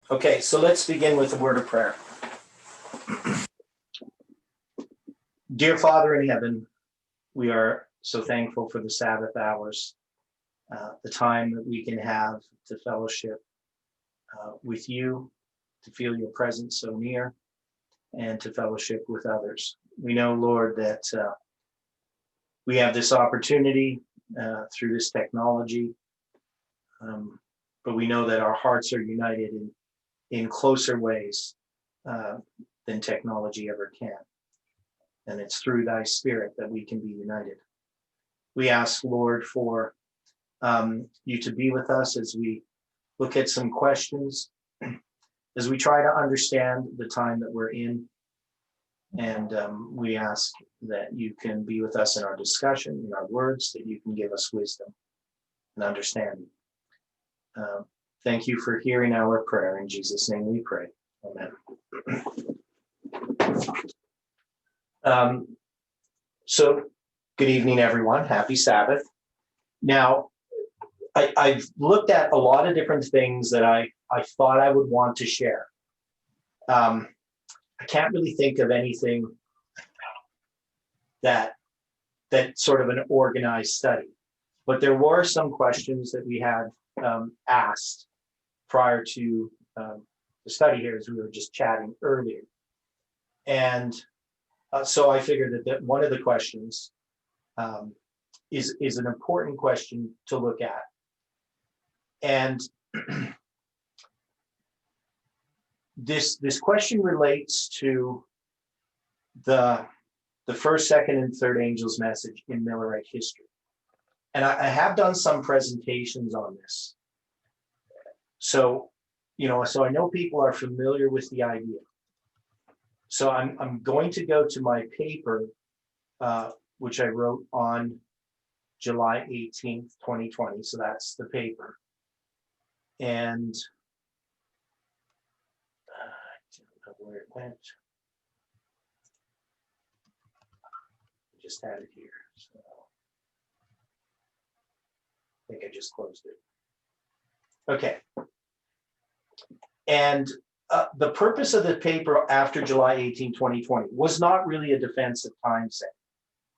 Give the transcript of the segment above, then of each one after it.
Okay, so let's begin with a word of prayer. Dear Father in heaven, we are so thankful for the Sabbath hours, the time that we can have to fellowship with you, to feel your presence so near, and to fellowship with others. We know, Lord, that we have this opportunity through this technology, but we know that our hearts are united in closer ways than technology ever can. And it's through thy Spirit that we can be united. We ask, Lord, for you to be with us as we look at some questions, as we try to understand the time that we're in. And we ask that you can be with us in our discussion, in our words, that you can give us wisdom and understanding. Thank you for hearing our prayer. In Jesus' name we pray. Amen. So good evening, everyone. Happy Sabbath. Now, I've looked at a lot of different things that I thought I would want to share. I can't really think of anything that sort of an organized study, but there were some questions that we had asked prior to the study here as we were just chatting earlier. And so I figured that one of the questions is an important question to look at. And this question relates to the first, second, and third angel's message in Millerite history. And I have done some presentations on this. So, so I know people are familiar with the idea. So I'm going to go to my paper, which I wrote on July 18th, 2020. So that's the paper. And I don't know where it went. I just had it here. So I think I just closed it. Okay. And the purpose of the paper after July 18, 2020 was not really a defense of time set.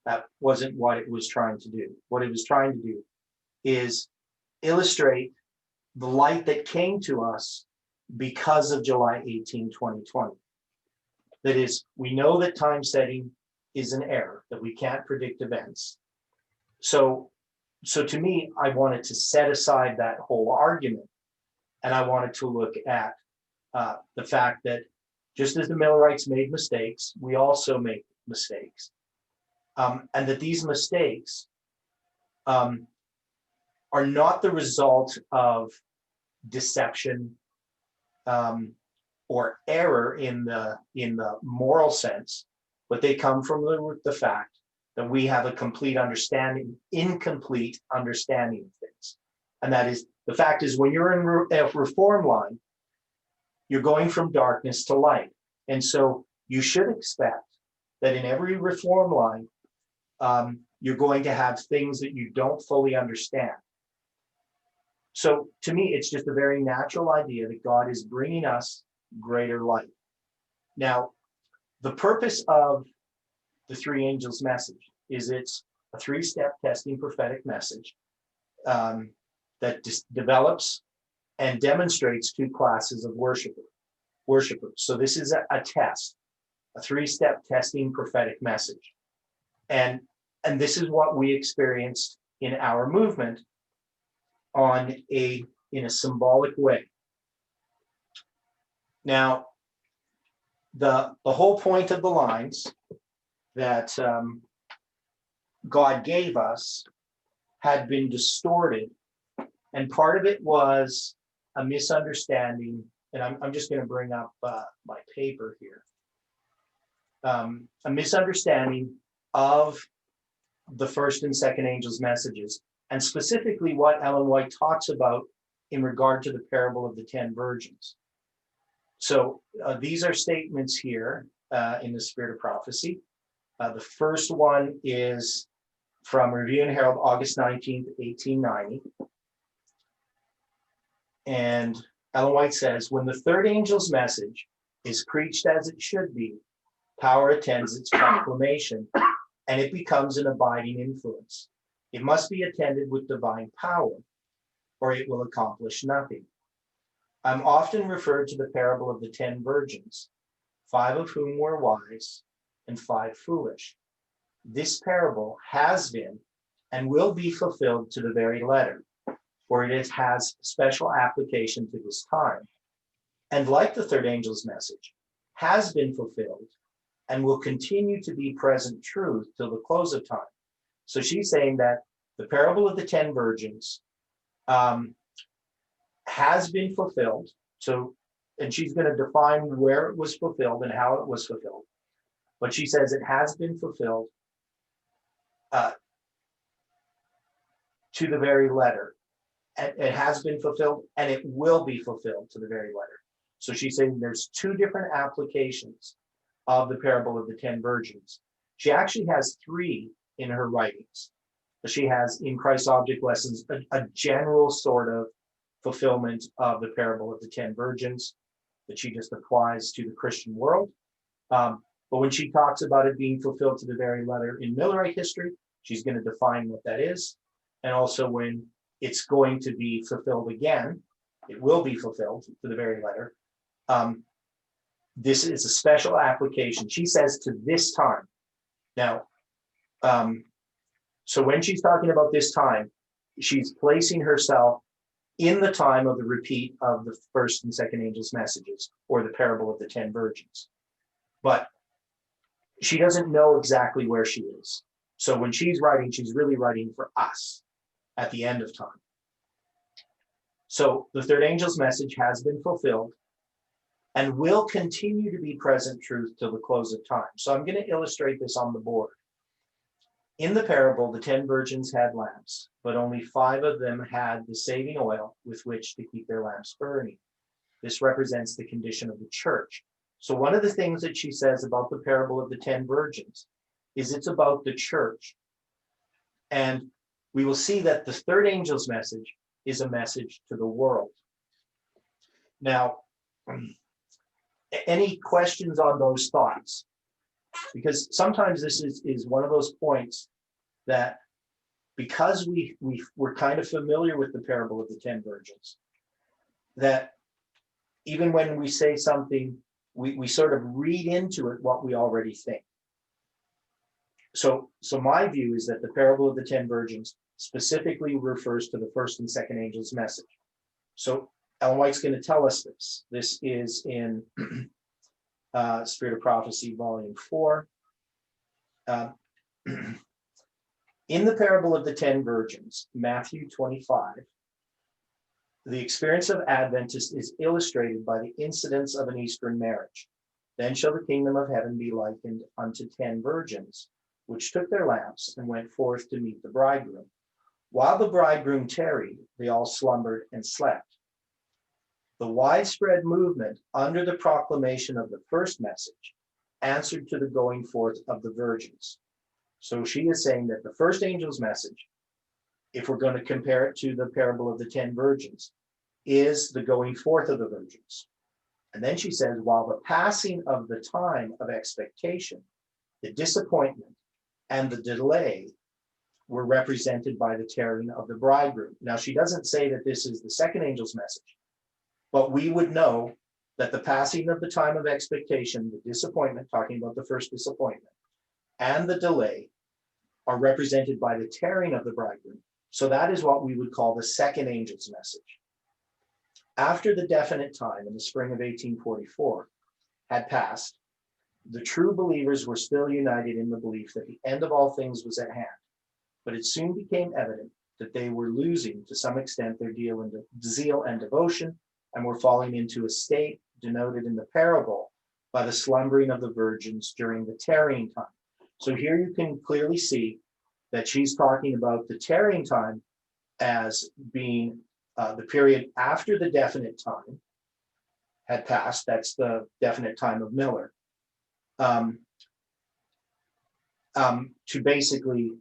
That wasn't what it was trying to do. What it was trying to do is illustrate the light that came to us because of July 18, 2020. That is, we know that time setting is an error, that we can't predict events. So to me, I wanted to set aside that whole argument, and I wanted to look at the fact that just as the Millerites made mistakes, we also make mistakes. And that these mistakes are not the result of deception or error in the moral sense, but they come from the fact that we have incomplete understanding of things. And that is, the fact is, when you're in a reform line, you're going from darkness to light. And so you should expect that in every reform line, you're going to have things that you don't fully understand. So to me, it's just a very natural idea that God is bringing us greater light. Now, the purpose of the three angels' message is it's a three-step testing prophetic message that develops and demonstrates two classes of worshipers. So this is a test, a three-step testing prophetic message. And this is what we experienced in our movement in a symbolic way. Now, the whole point of the lines that God gave us had been distorted, and part of it was a misunderstanding. And I'm just going to bring up my paper here. A misunderstanding of the first and second angels' messages, and specifically what Ellen White talks about in regard to the parable of the 10 virgins. So these are statements here in the Spirit of Prophecy. The first one is from Review and Herald, August 19th, 1890. And Ellen White says, when the third angel's message is preached as it should be, power attends its proclamation, and it becomes an abiding influence. It must be attended with divine power, or it will accomplish nothing. I'm often referred to the parable of the 10 virgins, 5 of whom were wise and 5 foolish. This parable has been and will be fulfilled to the very letter, for it has special application to this time. And like the third angel's message, has been fulfilled and will continue to be present truth till the close of time. So she's saying that the parable of the 10 virgins has been fulfilled. So, and she's going to define where it was fulfilled and how it was fulfilled. But she says it has been fulfilled to the very letter. It has been fulfilled and it will be fulfilled to the very letter. So she's saying there's 2 different applications of the parable of the 10 virgins. She actually has 3 in her writings. She has in Christ's Object Lessons a general sort of fulfillment of the parable of the 10 virgins that she just applies to the Christian world. But when she talks about it being fulfilled to the very letter in Millerite history, she's going to define what that is. And also when it's going to be fulfilled again, it will be fulfilled to the very letter. This is a special application. She says to this time. Now, so when she's talking about this time, she's placing herself in the time of the repeat of the first and second angel's messages, or the parable of the 10 virgins. But she doesn't know exactly where she is. So when she's writing, she's really writing for us at the end of time. So the third angel's message has been fulfilled and will continue to be present truth till the close of time. So I'm going to illustrate this on the board. In the parable, the 10 virgins had lamps, but only 5 of them had the saving oil with which to keep their lamps burning. This represents the condition of the church. So one of the things that she says about the parable of the 10 virgins is it's about the church. And we will see that the third angel's message is a message to the world. Now, any questions on those thoughts? Because sometimes this is one of those points that because we're kind of familiar with the parable of the 10 virgins, that even when we say something, we sort of read into it what we already think. So my view is that the parable of the 10 virgins specifically refers to the first and second angel's message. So Ellen White's going to tell us this. This is in Spirit of Prophecy, Volume 4. In the parable of the 10 virgins, Matthew 25, the experience of Adventists is illustrated by the incidents of an Eastern marriage. Then shall the kingdom of heaven be likened unto 10 virgins, which took their lamps and went forth to meet the bridegroom. While the bridegroom tarried, they all slumbered and slept. The widespread movement under the proclamation of the first message answered to the going forth of the virgins. So she is saying that the first angel's message, if we're going to compare it to the parable of the 10 virgins, is the going forth of the virgins. And then she says, while the passing of the time of expectation, the disappointment, and the delay were represented by the tarrying of the bridegroom. Now, she doesn't say that this is the second angel's message, but we would know that the passing of the time of expectation, the disappointment, talking about the first disappointment, and the delay are represented by the tarrying of the bridegroom. So that is what we would call the second angel's message. After the definite time in the spring of 1844 had passed, the true believers were still united in the belief that the end of all things was at hand. But it soon became evident that they were losing to some extent their zeal and devotion, and were falling into a state denoted in the parable by the slumbering of the virgins during the tarrying time. So here you can clearly see that she's talking about the tarrying time as being the period after the definite time had passed. That's the definite time of Miller. To basically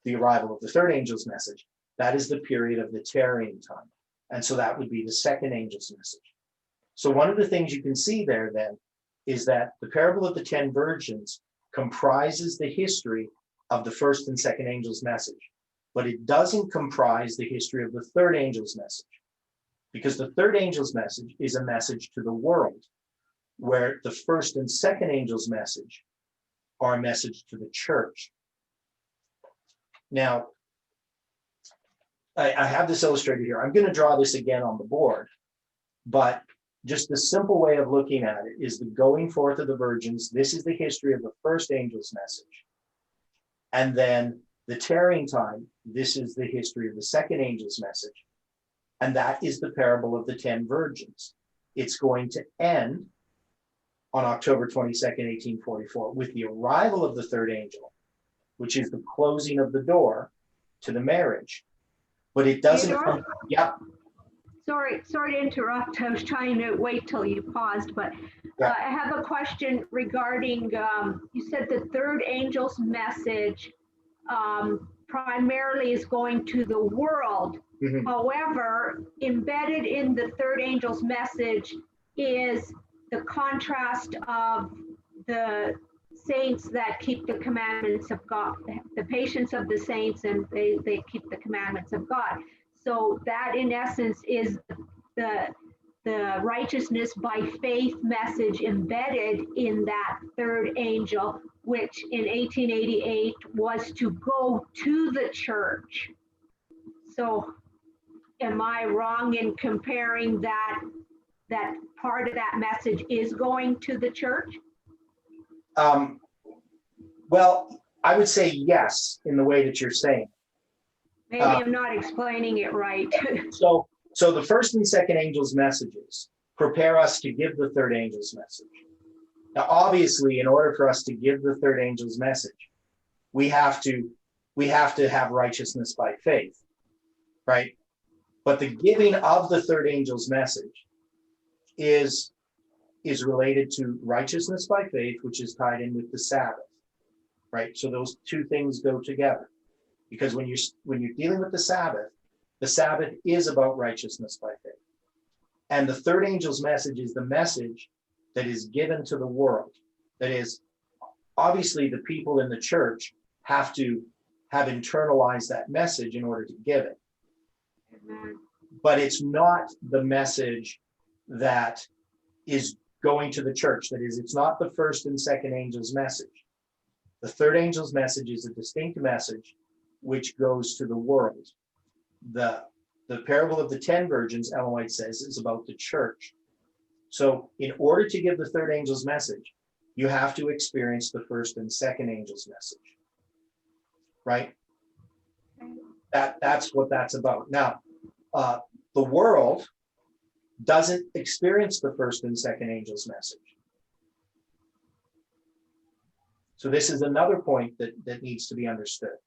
the arrival of the third angel's message. That is the period of the tarrying time. And so that would be the second angel's message. So one of the things you can see there then is that the parable of the 10 virgins comprises the history of the first and second angel's message, but it doesn't comprise the history of the third angel's message, because the third angel's message is a message to the world, where the first and second angel's message are a message to the church. Now, I have this illustrated here. I'm going to draw this again on the board, but just the simple way of looking at it is the going forth of the virgins. This is the history of the first angel's message. And then the tarrying time, this is the history of the second angel's message. And that is the parable of the 10 virgins. It's going to end on October 22nd, 1844, with the arrival of the third angel, which is the closing of the door to the marriage. But it doesn't come, yeah. Sorry to interrupt. I was trying to wait till you paused, but I have a question regarding, you said the third angel's message primarily is going to the world. Mm-hmm. However, embedded in the third angel's message is the contrast of the saints that keep the commandments of God, the patience of the saints, and they keep the commandments of God. So that in essence is the righteousness by faith message embedded in that third angel, which in 1888 was to go to the church. So am I wrong in comparing that part of that message is going to the church? Well, I would say yes, in the way that you're saying. Maybe I'm not explaining it right. So the first and second angel's messages prepare us to give the third angel's message. Now, obviously, in order for us to give the third angel's message, we have to have righteousness by faith, right? But the giving of the third angel's message is related to righteousness by faith, which is tied in with the Sabbath, right? So those two things go together, because when you're dealing with the Sabbath is about righteousness by faith. And the third angel's message is the message that is given to the world. That is, obviously the people in the church have to have internalized that message in order to give it. Amen. But it's not the message that is going to the church. That is, it's not the first and second angel's message. The third angel's message is a distinct message which goes to the world. The parable of the 10 virgins, Ellen White says, is about the church. So in order to give the third angel's message, you have to experience the first and second angel's message, right? That's what that's about. Now, the world doesn't experience the first and second angel's message. So this is another point that needs to be understood.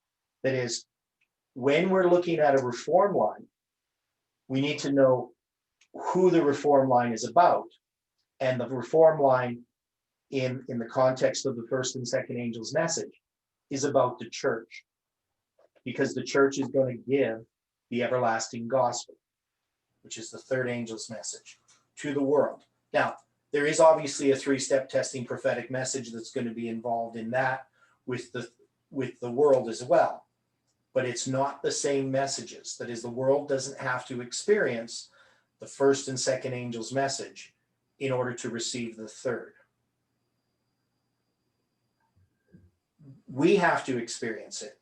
That is, when we're looking at a reform line, we need to know who the reform line is about. And the reform line in the context of the first and second angel's message is about the church, because the church is going to give the everlasting gospel, which is the third angel's message, to the world. Now, there is obviously a three-step testing prophetic message that's going to be involved in that with the world as well. But it's not the same messages. That is, the world doesn't have to experience the first and second angel's message in order to receive the third. We have to experience it.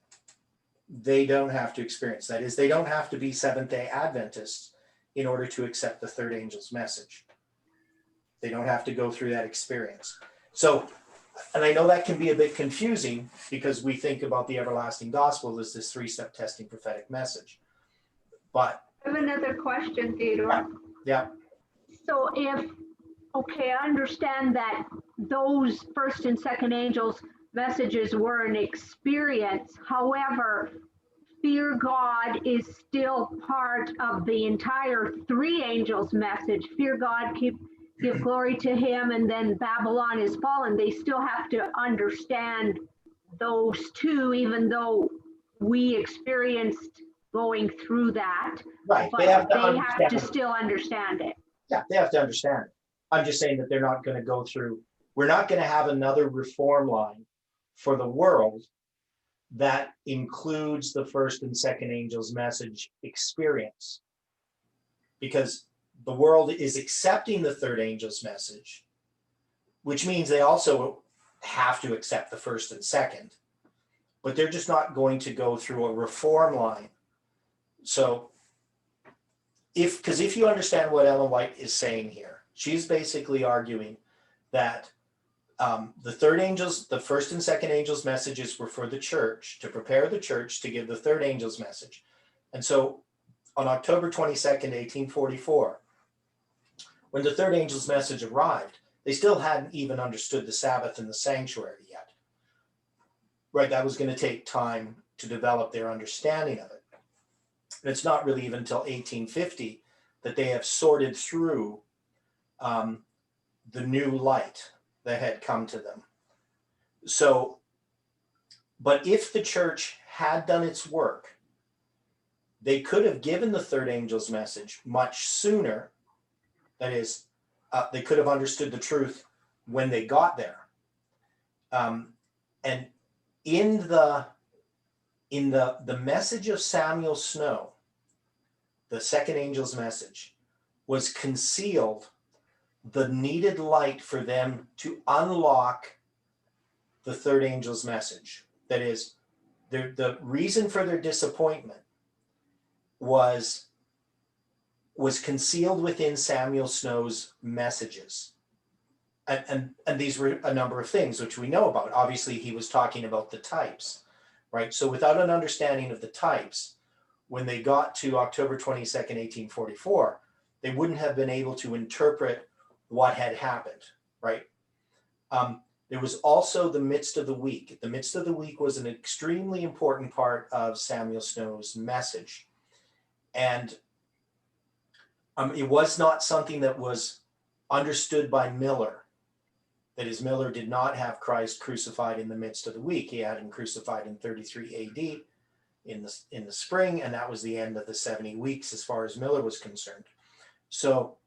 They don't have to experience. That is, they don't have to be Seventh-day Adventists in order to accept the third angel's message. They don't have to go through that experience. So, and I know that can be a bit confusing because we think about the everlasting gospel as this three-step testing prophetic message. But I have another question, Theodore. Yeah. So I understand that those first and second angels messages were an experience. However, fear God is still part of the entire three angels message. Fear God, give glory to him, and then Babylon is fallen. They still have to understand those two, even though we experienced going through that. Right. But they have to still understand it. Yeah, they have to understand it. I'm just saying that they're not going to go through, we're not going to have another reform line for the world that includes the first and second angel's message experience. Because the world is accepting the third angel's message, which means they also have to accept the first and second, but they're just not going to go through a reform line. So because if you understand what Ellen White is saying here, she's basically arguing that the third angel's, the first and second angel's messages were for the church, to prepare the church to give the third angel's message. And so on October 22nd, 1844, when the third angel's message arrived, they still hadn't even understood the Sabbath and the sanctuary yet. Right, that was going to take time to develop their understanding of it. And it's not really even until 1850 that they have sorted through the new light that had come to them. So, but if the church had done its work, they could have given the third angel's message much sooner. That is, they could have understood the truth when they got there. And in the message of Samuel Snow, the second angel's message, was concealed the needed light for them to unlock the third angel's message. That is, the reason for their disappointment was concealed within Samuel Snow's messages. And these were a number of things which we know about. Obviously, he was talking about the types, right? So without an understanding of the types, when they got to October 22nd, 1844, they wouldn't have been able to interpret what had happened, right? There was also the midst of the week. The midst of the week was an extremely important part of Samuel Snow's message. And it was not something that was understood by Miller. That is, Miller did not have Christ crucified in the midst of the week. He had him crucified in 33 AD in the spring, and that was the end of the 70 weeks as far as Miller was concerned. So,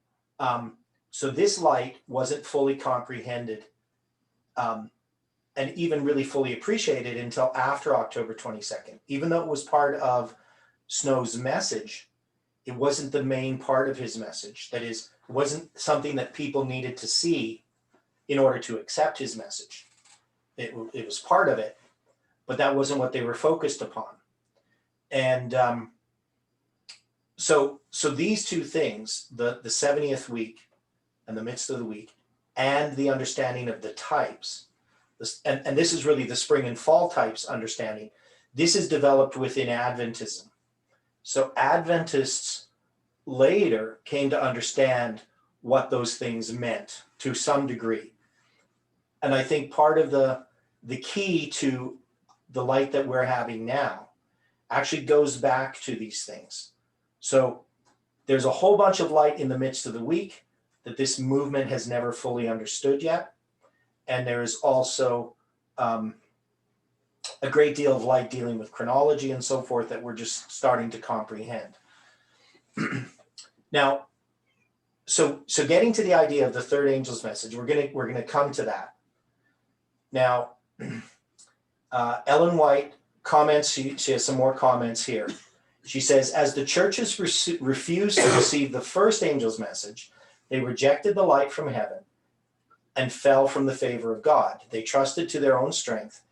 so this light wasn't fully comprehended and even really fully appreciated until after October 22nd. Even though it was part of Snow's message, it wasn't the main part of his message. That is, it wasn't something that people needed to see in order to accept his message. It was part of it, but that wasn't what they were focused upon. And so these two things, the 70th week and the midst of the week, and the understanding of the types, and this is really the spring and fall types understanding, this is developed within Adventism. So Adventists later came to understand what those things meant to some degree. And I think part of the key to the light that we're having now actually goes back to these things. So there's a whole bunch of light in the midst of the week that this movement has never fully understood yet. And there is also a great deal of light dealing with chronology and so forth that we're just starting to comprehend. Now, so getting to the idea of the third angel's message, we're gonna come to that. Now, Ellen White comments, she has some more comments here. She says, as the churches refused to receive the first angel's message, they rejected the light from heaven and fell from the favor of God. They trusted to their own strength,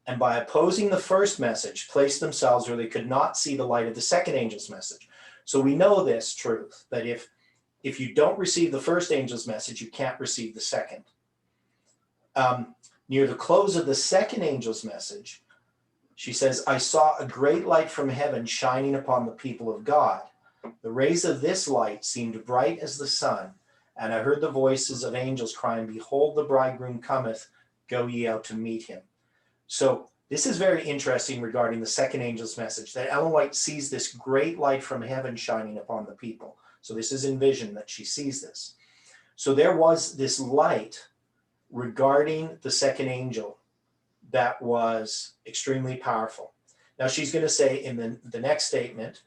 and by opposing the first message, placed themselves where they could not see the light of the second angel's message. So we know this truth, that if you don't receive the first angel's message, you can't receive the second. Near the close of the second angel's message, she says, I saw a great light from heaven shining upon the people of God. The rays of this light seemed bright as the sun, and I heard the voices of angels crying, behold, the bridegroom cometh, go ye out to meet him. So this is very interesting regarding the second angel's message, that Ellen White sees this great light from heaven shining upon the people. So this is in vision that she sees this. So there was this light regarding the second angel that was extremely powerful. Now she's going to say in the next statement,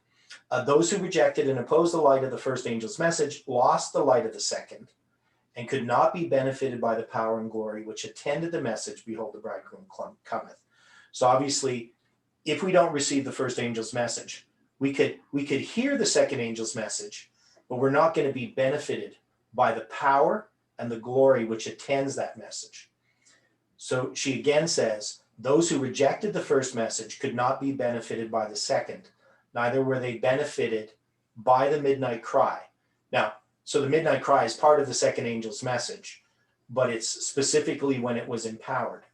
those who rejected and opposed the light of the first angel's message lost the light of the second, and could not be benefited by the power and glory which attended the message, behold, the bridegroom cometh. So obviously, if we don't receive the first angel's message, we could hear the second angel's message, but we're not going to be benefited by the power and the glory which attends that message. So she again says, those who rejected the first message could not be benefited by the second, neither were they benefited by the midnight cry. Now, so the midnight cry is part of the second angel's message, but it's specifically when it was empowered.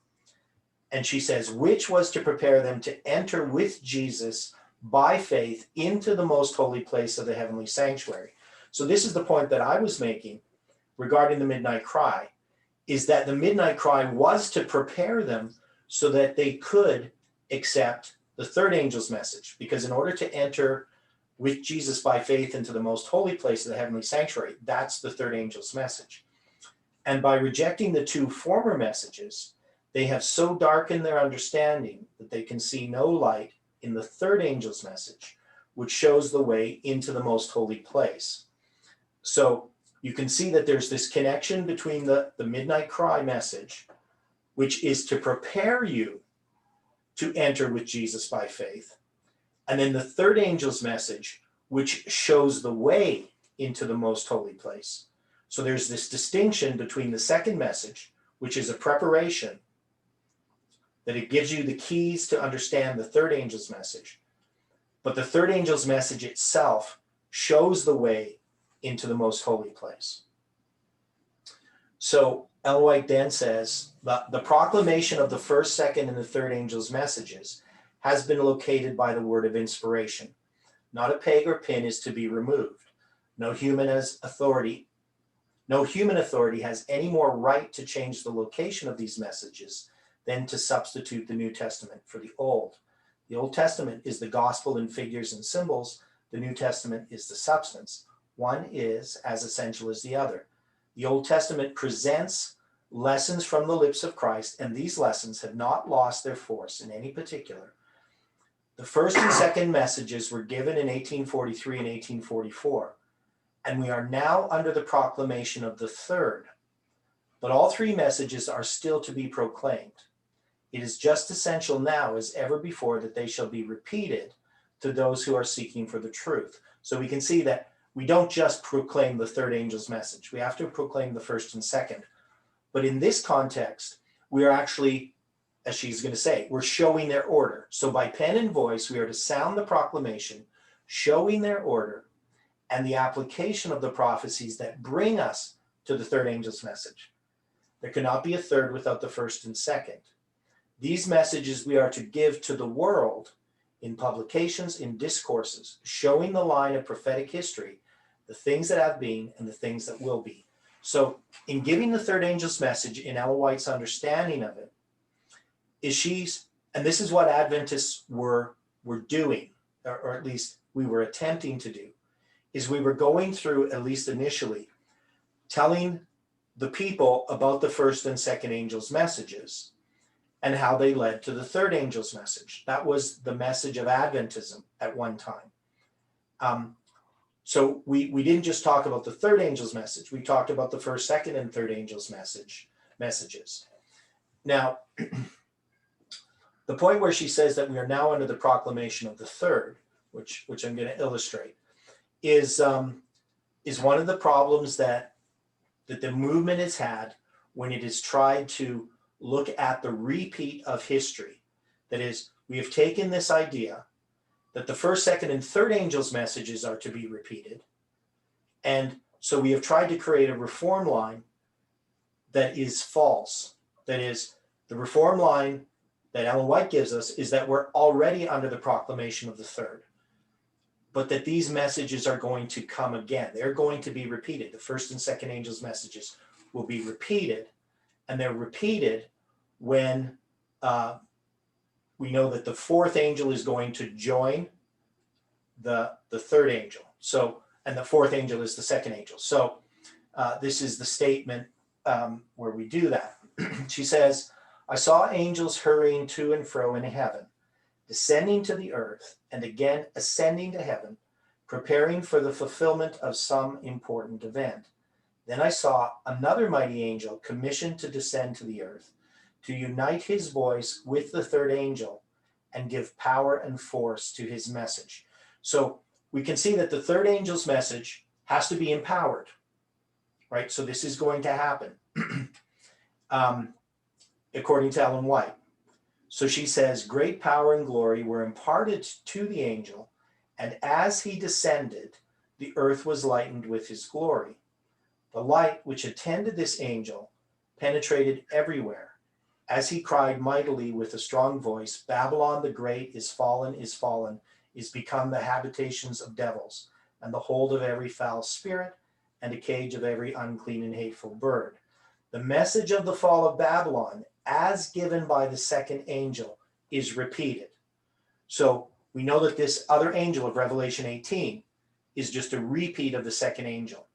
And she says, which was to prepare them to enter with Jesus by faith into the most holy place of the heavenly sanctuary. So this is the point that I was making regarding the midnight cry, is that the midnight cry was to prepare them so that they could accept the third angel's message. Because in order to enter with Jesus by faith into the most holy place of the heavenly sanctuary, that's the third angel's message. And by rejecting the two former messages, they have so darkened their understanding that they can see no light in the third angel's message, which shows the way into the most holy place. So you can see that there's this connection between the midnight cry message, which is to prepare you to enter with Jesus by faith, and then the third angel's message, which shows the way into the most holy place. So there's this distinction between the second message, which is a preparation, that it gives you the keys to understand the third angel's message. But the third angel's message itself shows the way into the most holy place. So Ellen White then says, the proclamation of the first, second, and the third angel's messages has been located by the word of inspiration. Not a peg or pin is to be removed. No human authority has any more right to change the location of these messages than to substitute the New Testament for the Old. The Old Testament is the gospel in figures and symbols. The New Testament is the substance. One is as essential as the other. The Old Testament presents lessons from the lips of Christ, and these lessons have not lost their force in any particular. The first and second messages were given in 1843 and 1844, and we are now under the proclamation of the third. But all three messages are still to be proclaimed. It is just essential now as ever before that they shall be repeated to those who are seeking for the truth. So we can see that we don't just proclaim the third angel's message. We have to proclaim the first and second. But in this context, we are actually, as she's going to say, we're showing their order. So by pen and voice, we are to sound the proclamation, showing their order, and the application of the prophecies that bring us to the third angel's message. There cannot be a third without the first and second. These messages we are to give to the world in publications, in discourses, showing the line of prophetic history, the things that have been and the things that will be. So in giving the third angel's message, in Ellen White's understanding of it, and this is what Adventists were doing, or at least we were attempting to do, is we were going through, at least initially, telling the people about the first and second angel's messages and how they led to the third angel's message. That was the message of Adventism at one time. So we didn't just talk about the third angel's message. We talked about the first, second, and third angel's messages. Now, the point where she says that we are now under the proclamation of the third, which I'm going to illustrate, is one of the problems that the movement has had when it has tried to look at the repeat of history. That is, we have taken this idea that the first, second, and third angel's messages are to be repeated. And so we have tried to create a reform line that is false. That is, the reform line that Ellen White gives us is that we're already under the proclamation of the third, but that these messages are going to come again. They're going to be repeated. The first and second angel's messages will be repeated, and they're repeated when we know that the fourth angel is going to join the third angel. So, and the fourth angel is the second angel. So this is the statement where we do that. She says, I saw angels hurrying to and fro in heaven, descending to the earth, and again ascending to heaven, preparing for the fulfillment of some important event. Then I saw another mighty angel commissioned to descend to the earth, to unite his voice with the third angel and give power and force to his message. So we can see that the third angel's message has to be empowered, right? So this is going to happen, according to Ellen White. So she says, great power and glory were imparted to the angel, and as he descended, the earth was lightened with his glory. The light which attended this angel penetrated everywhere, as he cried mightily with a strong voice, Babylon the great is fallen, is become the habitations of devils, and the hold of every foul spirit, and a cage of every unclean and hateful bird. The message of the fall of Babylon, as given by the second angel, is repeated. So we know that this other angel of Revelation 18 is just a repeat of the second angel,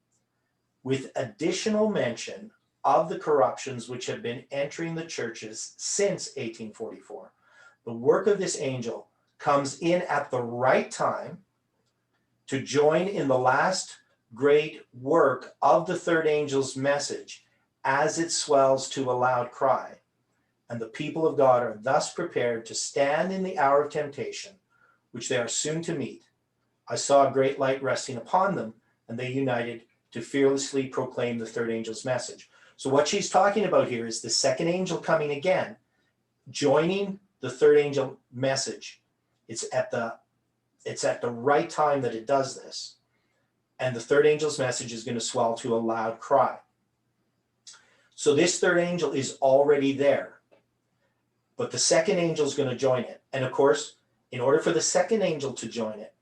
with additional mention of the corruptions which have been entering the churches since 1844. The work of this angel comes in at the right time to join in the last great work of the third angel's message as it swells to a loud cry. And the people of God are thus prepared to stand in the hour of temptation, which they are soon to meet. I saw a great light resting upon them, and they united to fearlessly proclaim the third angel's message. So what she's talking about here is the second angel coming again, joining the third angel message. It's at the right time that it does this. And the third angel's message is going to swell to a loud cry. So this third angel is already there, but the second angel is going to join it. And of course, in order for the second angel to join it,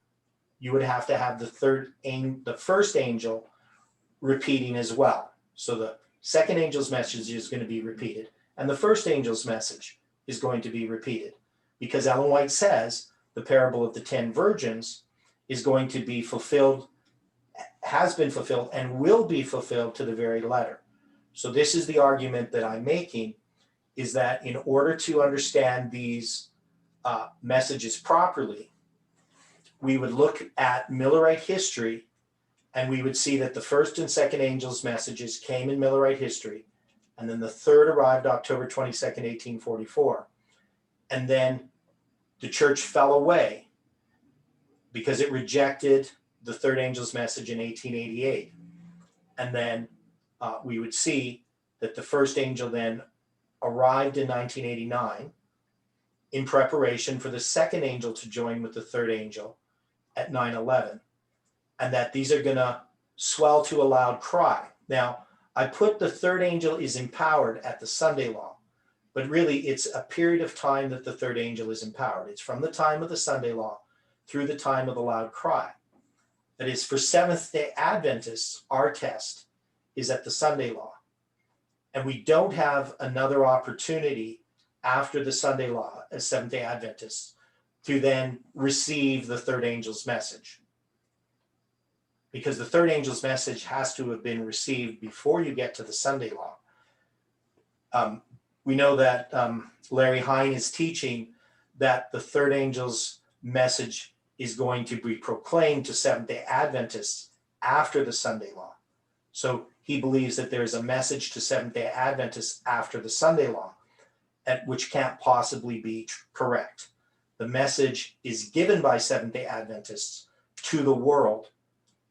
you would have to have the first angel repeating as well. So the second angel's message is going to be repeated, and the first angel's message is going to be repeated, because Ellen White says the parable of the 10 virgins is going to be fulfilled, has been fulfilled, and will be fulfilled to the very letter. So this is the argument that I'm making, is that in order to understand these messages properly, we would look at Millerite history, and we would see that the first and second angel's messages came in Millerite history, and then the third arrived October 22nd, 1844. And then the church fell away because it rejected the third angel's message in 1888. And then we would see that the first angel then arrived in 1989 in preparation for the second angel to join with the third angel at 9/11, and that these are going to swell to a loud cry. Now, I put the third angel is empowered at the Sunday law, but really it's a period of time that the third angel is empowered. It's from the time of the Sunday law through the time of the loud cry. That is, for Seventh-day Adventists, our test is at the Sunday law. And we don't have another opportunity after the Sunday law as Seventh-day Adventists to then receive the third angel's message. Because the third angel's message has to have been received before you get to the Sunday law. We know that Larry Hine is teaching that the third angel's message is going to be proclaimed to Seventh-day Adventists after the Sunday law. So he believes that there's a message to Seventh-day Adventists after the Sunday law, which can't possibly be correct. The message is given by Seventh-day Adventists to the world.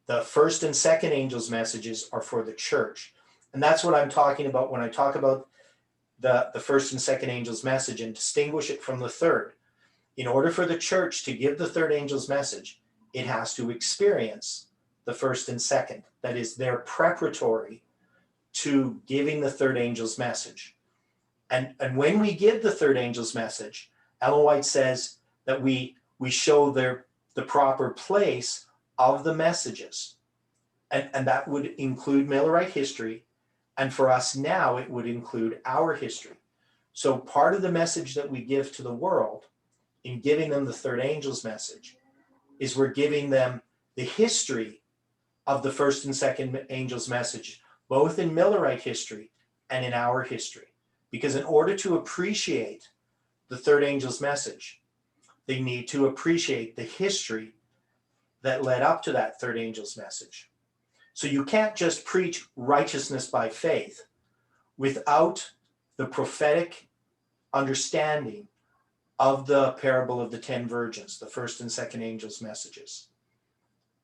The first and second angel's messages are for the church. And that's what I'm talking about when I talk about the first and second angel's message and distinguish it from the third. In order for the church to give the third angel's message, it has to experience the first and second. That is, they're preparatory to giving the third angel's message. And when we give the third angel's message, Ellen White says that we show the proper place of the messages. And that would include Millerite history. And for us now, it would include our history. So part of the message that we give to the world in giving them the third angel's message is we're giving them the history of the first and second angel's message, both in Millerite history and in our history. Because in order to appreciate the third angel's message, they need to appreciate the history that led up to that third angel's message. So you can't just preach righteousness by faith without the prophetic understanding of the parable of the 10 virgins, the first and second angels' messages.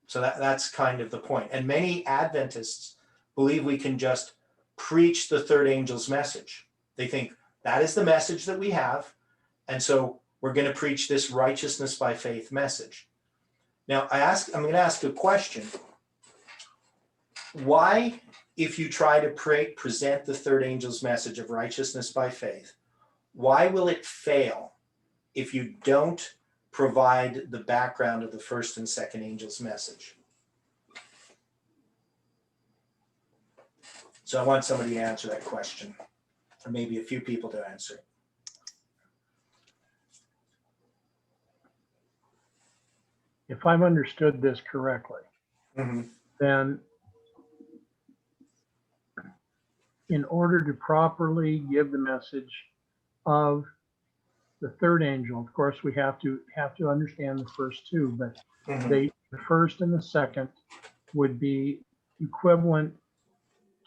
So that's kind of the point. And many Adventists believe we can just preach the third angel's message. They think that is the message that we have, and so we're going to preach this righteousness by faith message. Now, I'm going to ask a question. Why, if you try to present the third angel's message of righteousness by faith, why will it fail if you don't provide the background of the first and second angel's message? So I want somebody to answer that question, or maybe a few people to answer it. If I've understood this correctly, then in order to properly give the message of the third angel, of course, we have to understand the first two, but the first and the second would be equivalent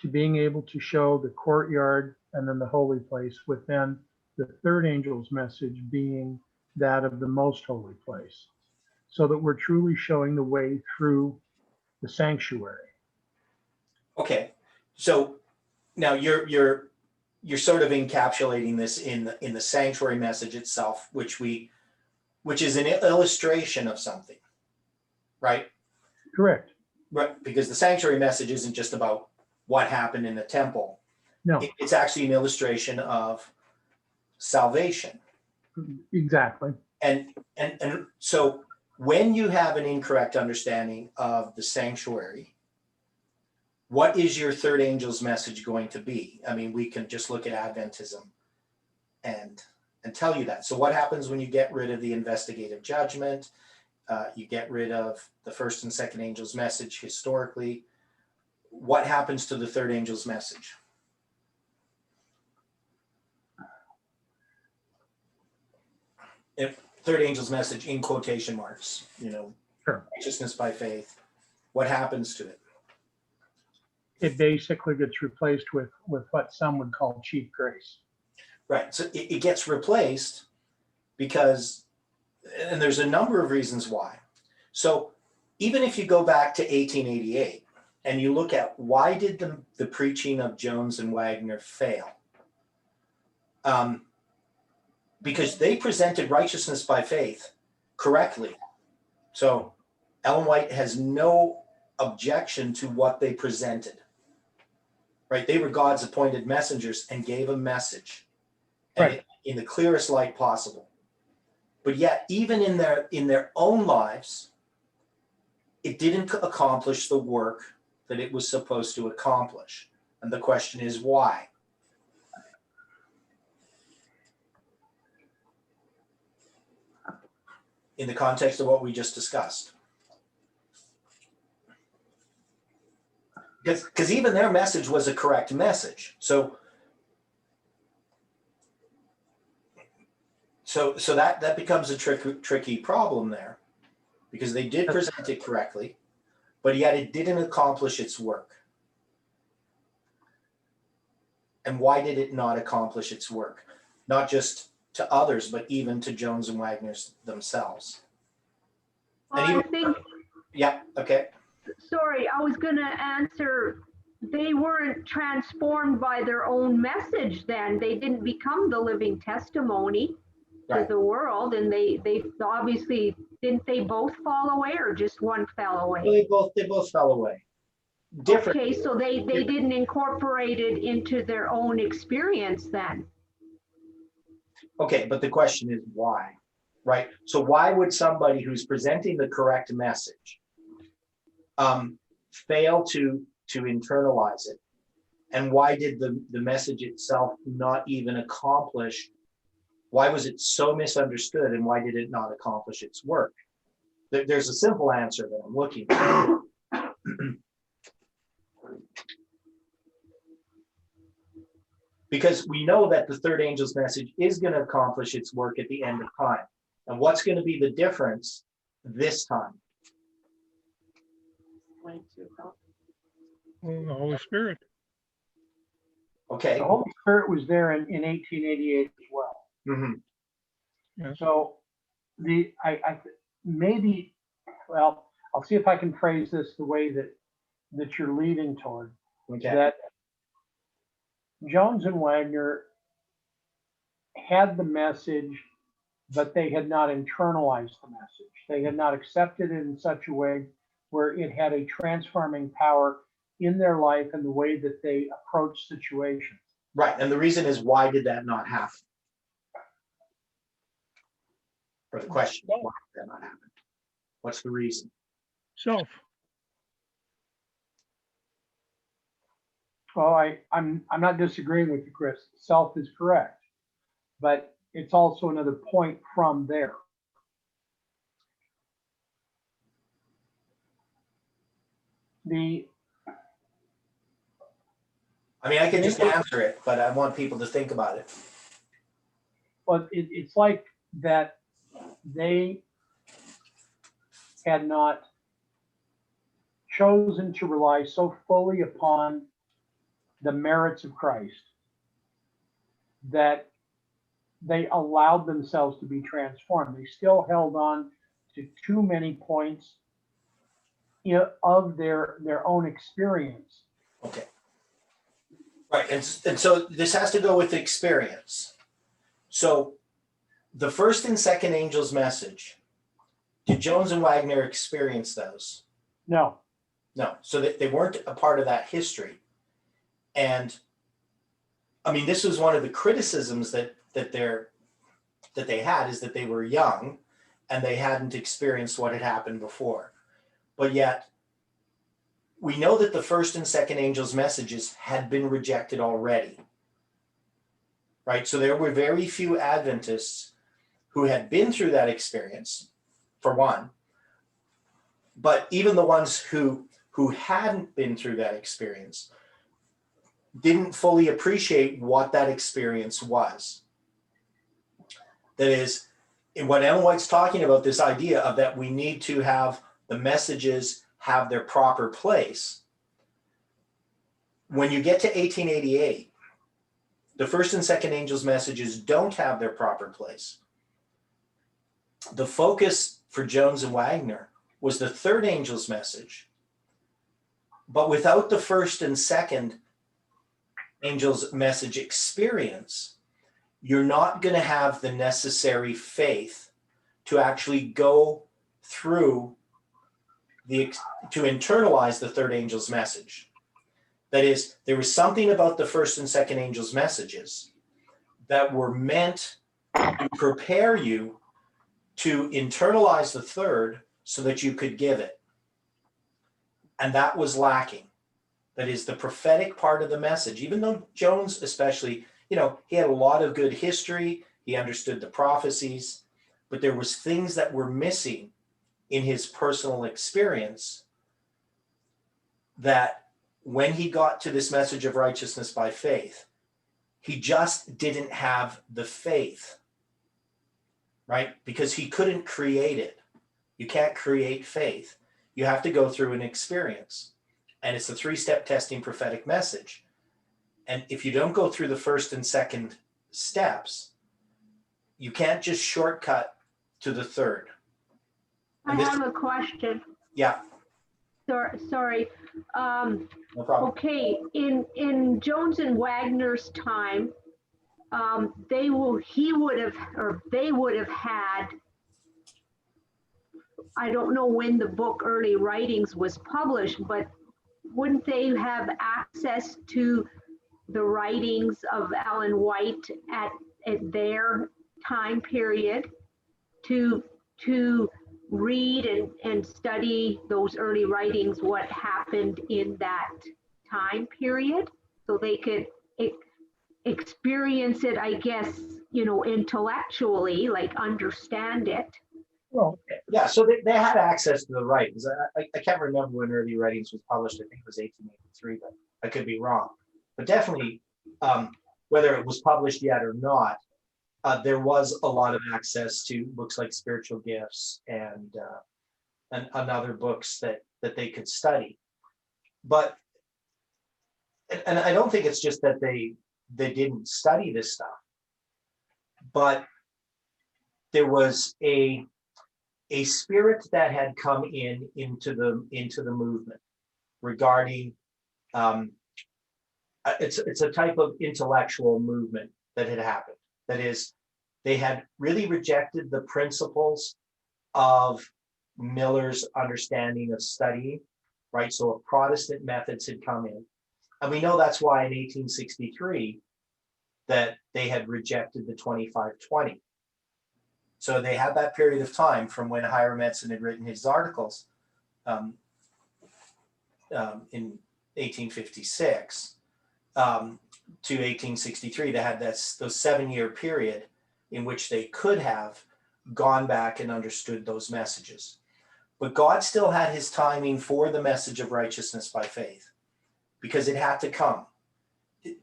to being able to show the courtyard and then the holy place, with then the third angel's message being that of the most holy place, so that we're truly showing the way through the sanctuary. Okay, so now you're sort of encapsulating this in the sanctuary message itself, which is an illustration of something, right? Correct. Right, because the sanctuary message isn't just about what happened in the temple. No, It's actually an illustration of salvation. exactly. And so when you have an incorrect understanding of the sanctuary, what is your third angel's message going to be? I mean, we can just look at Adventism and tell you that. So what happens when you get rid of the investigative judgment? You get rid of the first and second angel's message historically. What happens to the third angel's message? If third angel's message in quotation marks, Sure. righteousness by faith, what happens to it? It basically gets replaced with what some would call cheap grace. Right. So it gets replaced because, and there's a number of reasons why. So even if you go back to 1888 and you look at why did the preaching of Jones and Wagner fail? Because they presented righteousness by faith correctly. So Ellen White has no objection to what they presented. Right? They were God's appointed messengers and gave a message, and in the clearest light possible. But yet, even in their own lives, it didn't accomplish the work that it was supposed to accomplish. And the question is why? In the context of what we just discussed. Because even their message was a correct message. So that becomes a tricky problem there, because they did present it correctly, but yet it didn't accomplish its work. And why did it not accomplish its work? Not just to others, but even to Jones and Wagner's themselves. Well, I think, yeah, okay. Sorry, I was going to answer, they weren't transformed by their own message then. They didn't become the living testimony to the world, and they obviously, didn't they both fall away, or just one fell away? Well, they both fell away. Different. Okay, so they didn't incorporate it into their own experience then. Okay, but the question is why, right? So why would somebody who's presenting the correct message fail to internalize it? And why did the message itself not even accomplish? Why was it so misunderstood, and why did it not accomplish its work? There's a simple answer that I'm looking for. Because we know that the third angel's message is going to accomplish its work at the end of time. And what's going to be the difference this time? Well, the Holy Spirit. Okay. The Holy Spirit was there in 1888 as well. Mhm. Yes. So maybe, well, I'll see if I can phrase this the way that you're leading toward, Okay. that Jones and Wagner had the message, but they had not internalized the message. They had not accepted it in such a way where it had a transforming power in their life and the way that they approach situations. Right. And the reason is, why did that not happen? Or the question, why did that not happen? What's the reason? Self. Well, I'm not disagreeing with you, Chris. Self is correct, but it's also another point from there. I mean, I can just answer it, but I want people to think about it. But it's like that they had not chosen to rely so fully upon the merits of Christ that they allowed themselves to be transformed. They still held on to too many points of their own experience. Okay. Right. And so this has to go with experience. So the first and second angel's message, did Jones and Wagner experience those? No. No. So they weren't a part of that history. And I mean, this was one of the criticisms that they had, is that they were young and they hadn't experienced what had happened before. But yet we know that the first and second angel's messages had been rejected already. Right? So there were very few Adventists who had been through that experience, for one. But even the ones who hadn't been through that experience didn't fully appreciate what that experience was. That is, what Ellen White's talking about, this idea of that we need to have the messages have their proper place. When you get to 1888, the first and second angel's messages don't have their proper place. The focus for Jones and Wagner was the third angel's message. But without the first and second angel's message experience, you're not going to have the necessary faith to actually go through to internalize the third angel's message. That is, there was something about the first and second angel's messages that were meant to prepare you to internalize the third so that you could give it. And that was lacking. That is the prophetic part of the message. Even though Jones especially, he had a lot of good history, he understood the prophecies, but there was things that were missing in his personal experience that when he got to this message of righteousness by faith, he just didn't have the faith, right? Because he couldn't create it. You can't create faith. You have to go through an experience. And it's a 3-step testing prophetic message. And if you don't go through the first and second steps, you can't just shortcut to the third. I have a question. Yeah. Sorry. No problem. Okay, in Jones and Wagner's time, they would have had, I don't know when the book Early Writings was published, but wouldn't they have access to the writings of Ellen White at their time period to read and study those early writings, what happened in that time period, so they could experience it, I guess, intellectually, like understand it? Well, yeah, so they had access to the writings. I can't remember when Early Writings was published. I think it was 1883, but I could be wrong. But definitely, whether it was published yet or not, there was a lot of access to books like Spiritual Gifts and other books that they could study. But and I don't think it's just that they didn't study this stuff, but there was a spirit that had come into the movement regarding it's a type of intellectual movement that had happened. That is, they had really rejected the principles of Miller's understanding of studying, right? So Protestant methods had come in. And we know that's why in 1863 that they had rejected the 25-20. So they had that period of time from when Hiram Edson had written his articles in 1856 to 1863. They had those 7-year period in which they could have gone back and understood those messages. But God still had his timing for the message of righteousness by faith, because it had to come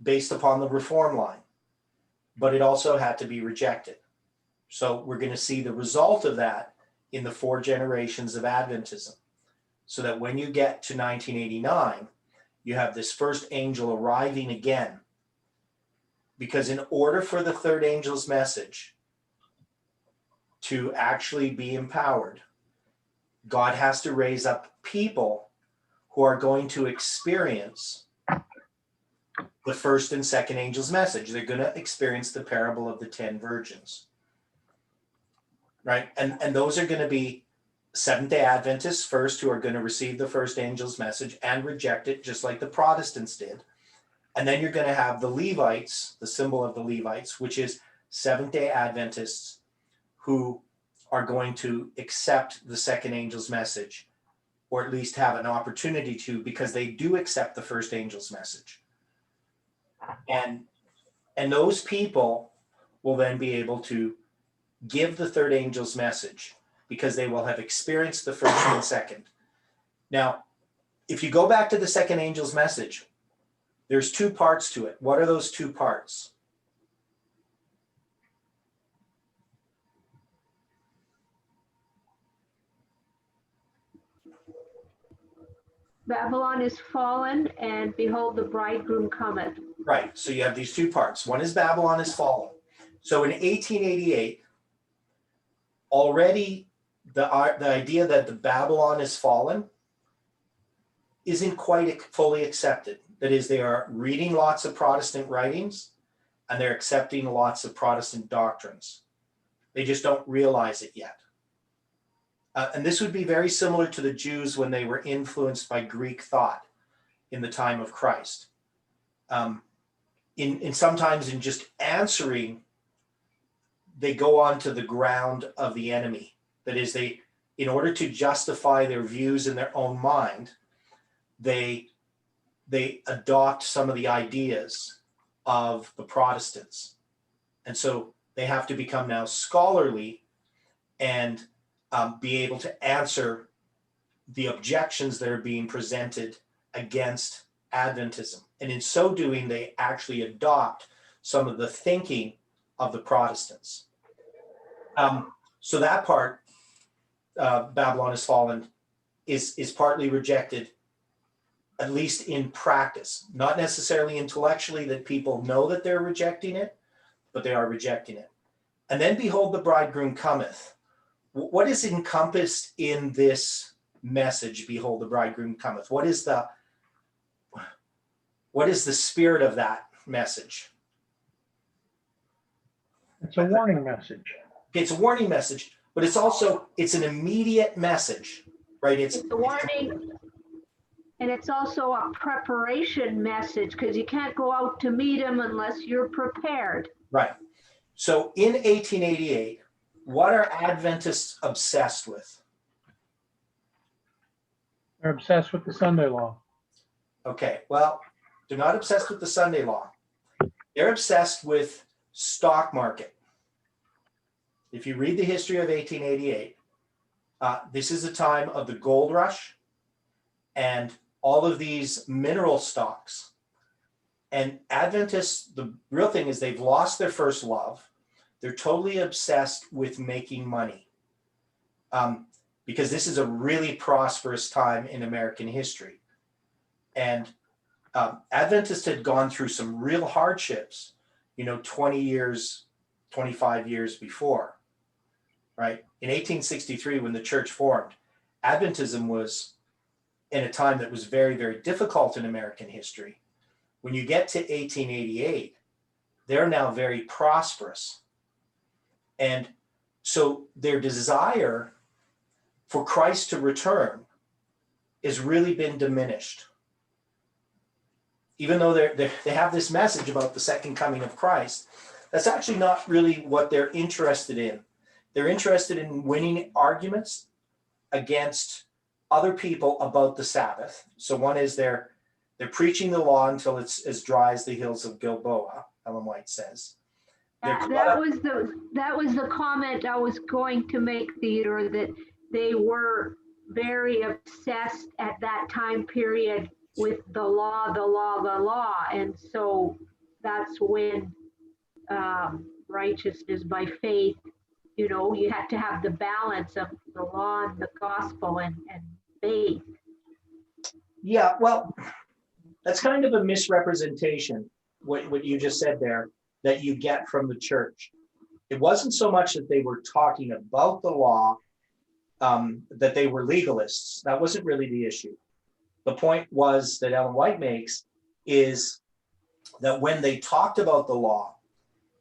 based upon the reform line, but it also had to be rejected. So we're going to see the result of that in the 4 generations of Adventism, so that when you get to 1989, you have this first angel arriving again, because in order for the third angel's message to actually be empowered, God has to raise up people who are going to experience the first and second angel's message. They're going to experience the parable of the 10 virgins, right? And those are going to be Seventh-day Adventists first, who are going to receive the first angel's message and reject it, just like the Protestants did. And then you're going to have the Levites, the symbol of the Levites, which is Seventh-day Adventists who are going to accept the second angel's message, or at least have an opportunity to, because they do accept the first angel's message. And those people will then be able to give the third angel's message, because they will have experienced the first and second. Now, if you go back to the second angel's message, there's 2 parts to it. What are those 2 parts? Babylon is fallen, and behold, the bridegroom cometh. Right. So you have these 2 parts. One is Babylon is fallen. So in 1888, already the idea that the Babylon is fallen isn't quite fully accepted. That is, they are reading lots of Protestant writings and they're accepting lots of Protestant doctrines. They just don't realize it yet. And this would be very similar to the Jews when they were influenced by Greek thought in the time of Christ. In sometimes in just answering, they go on to the ground of the enemy. That is, they, in order to justify their views in their own mind, they adopt some of the ideas of the Protestants. And so they have to become now scholarly and be able to answer the objections that are being presented against Adventism. And in so doing, they actually adopt some of the thinking of the Protestants. So that part, Babylon is fallen, is partly rejected, at least in practice, not necessarily intellectually, that people know that they're rejecting it, but they are rejecting it. And then behold, the bridegroom cometh. What is encompassed in this message, behold, the bridegroom cometh? What is the spirit of that message? It's a warning message. It's a warning message, but it's an immediate message, right? It's a warning, and it's also a preparation message, because you can't go out to meet him unless you're prepared. Right. So in 1888, what are Adventists obsessed with? They're obsessed with the Sunday law. Okay, well, they're not obsessed with the Sunday law. They're obsessed with stock market. If you read the history of 1888, this is a time of the gold rush and all of these mineral stocks. And Adventists, the real thing is they've lost their first love. They're totally obsessed with making money, because this is a really prosperous time in American history. And Adventists had gone through some real hardships, 20 years, 25 years before, right? In 1863, when the church formed, Adventism was in a time that was very, very difficult in American history. When you get to 1888, they're now very prosperous. And so their desire for Christ to return has really been diminished. Even though they have this message about the second coming of Christ, that's actually not really what they're interested in. They're interested in winning arguments against other people about the Sabbath. So one is they're preaching the law until it's as dry as the hills of Gilboa, Ellen White says. That was the comment I was going to make, Theodore, that they were very obsessed at that time period with the law. And so that's when righteousness by faith, you had to have the balance of the law and the gospel and faith. Yeah, well, that's kind of a misrepresentation, what you just said there, that you get from the church. It wasn't so much that they were talking about the law, that they were legalists. That wasn't really the issue. The point was that Ellen White makes is that when they talked about the law,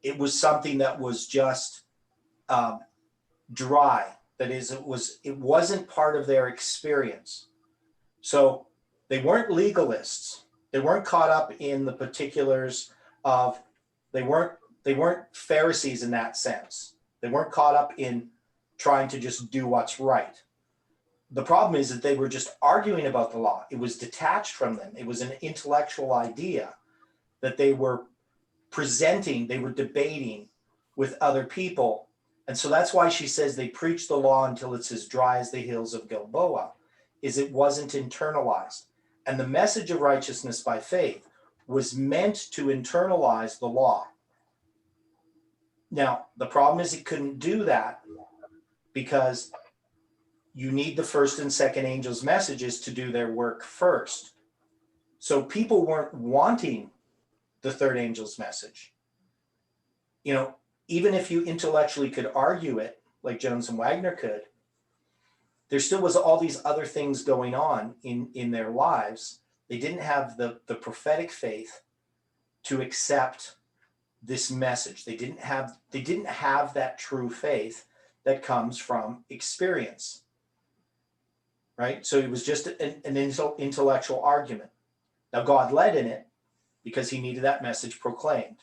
it was something that was just dry. That is, it wasn't part of their experience. So they weren't legalists. They weren't caught up in the particulars of, they weren't Pharisees in that sense. They weren't caught up in trying to just do what's right. The problem is that they were just arguing about the law. It was detached from them. It was an intellectual idea that they were presenting, they were debating with other people. And so that's why she says they preach the law until it's as dry as the hills of Gilboa, is it wasn't internalized. And the message of righteousness by faith was meant to internalize the law. Now, the problem is it couldn't do that because you need the first and second angels' messages to do their work first. So people weren't wanting the third angel's message. Even if you intellectually could argue it, like Jones and Wagner could, there still was all these other things going on in their lives. They didn't have the prophetic faith to accept this message. They didn't have that true faith that comes from experience, right? So it was just an intellectual argument. Now God led in it because he needed that message proclaimed.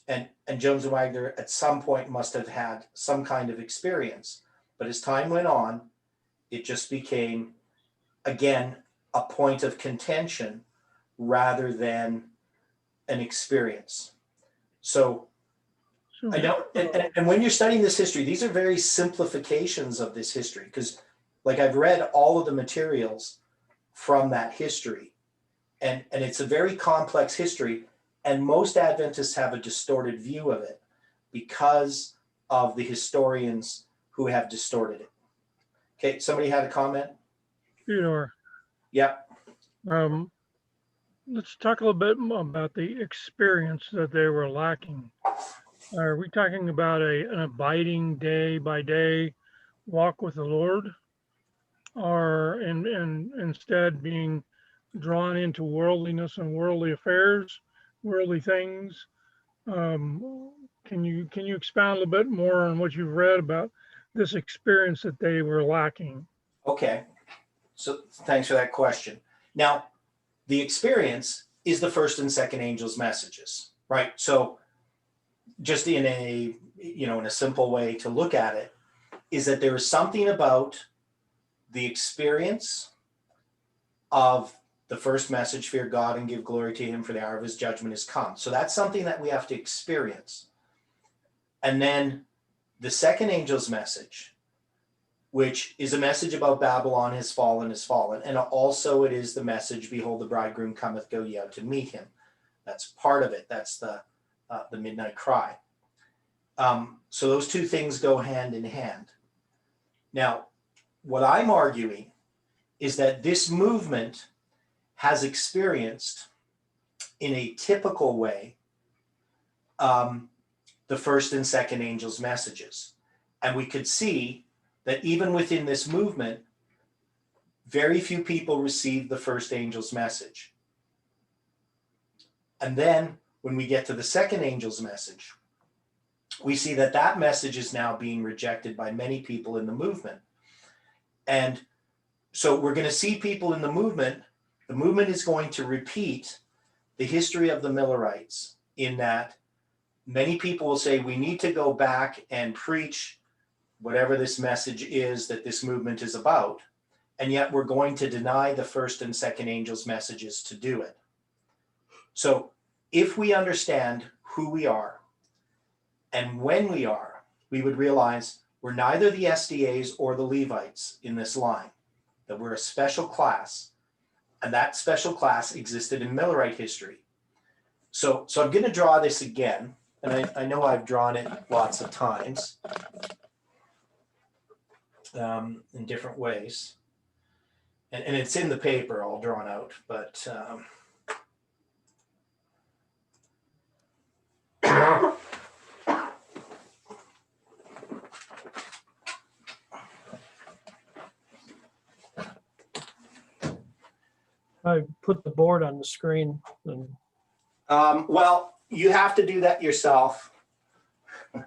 And Jones and Wagner at some point must have had some kind of experience. But as time went on, it just became, again, a point of contention rather than an experience. So I know, and when you're studying this history, these are very simplifications of this history, because like I've read all of the materials from that history, and it's a very complex history, and most Adventists have a distorted view of it because of the historians who have distorted it. Okay, somebody had a comment? Theodore, Yep. let's talk a little bit more about the experience that they were lacking. Are we talking about an abiding day by day walk with the Lord, or instead being drawn into worldliness and worldly affairs, worldly things? Can you expound a little bit more on what you've read about this experience that they were lacking? Okay, so thanks for that question. Now, the experience is the first and second angels' messages, right? So just in a simple way to look at it is that there is something about the experience of the first message, fear God and give glory to him, for the hour of his judgment is come. So that's something that we have to experience. And then the second angel's message, which is a message about Babylon has fallen. And also it is the message, behold, the bridegroom cometh, go ye out to meet him. That's part of it. That's the midnight cry. So those two things go hand in hand. Now, what I'm arguing is that this movement has experienced in a typical way the first and second angels' messages. And we could see that even within this movement, very few people received the first angel's message. And then when we get to the second angel's message, we see that that message is now being rejected by many people in the movement. And so we're going to see people in the movement is going to repeat the history of the Millerites, in that many people will say we need to go back and preach whatever this message is that this movement is about, and yet we're going to deny the first and second angels' messages to do it. So if we understand who we are and when we are, we would realize we're neither the SDAs or the Levites in this line, that we're a special class, and that special class existed in Millerite history. So I'm going to draw this again, and I know I've drawn it lots of times in different ways, and it's in the paper all drawn out, but I put the board on the screen and well, you have to do that yourself. I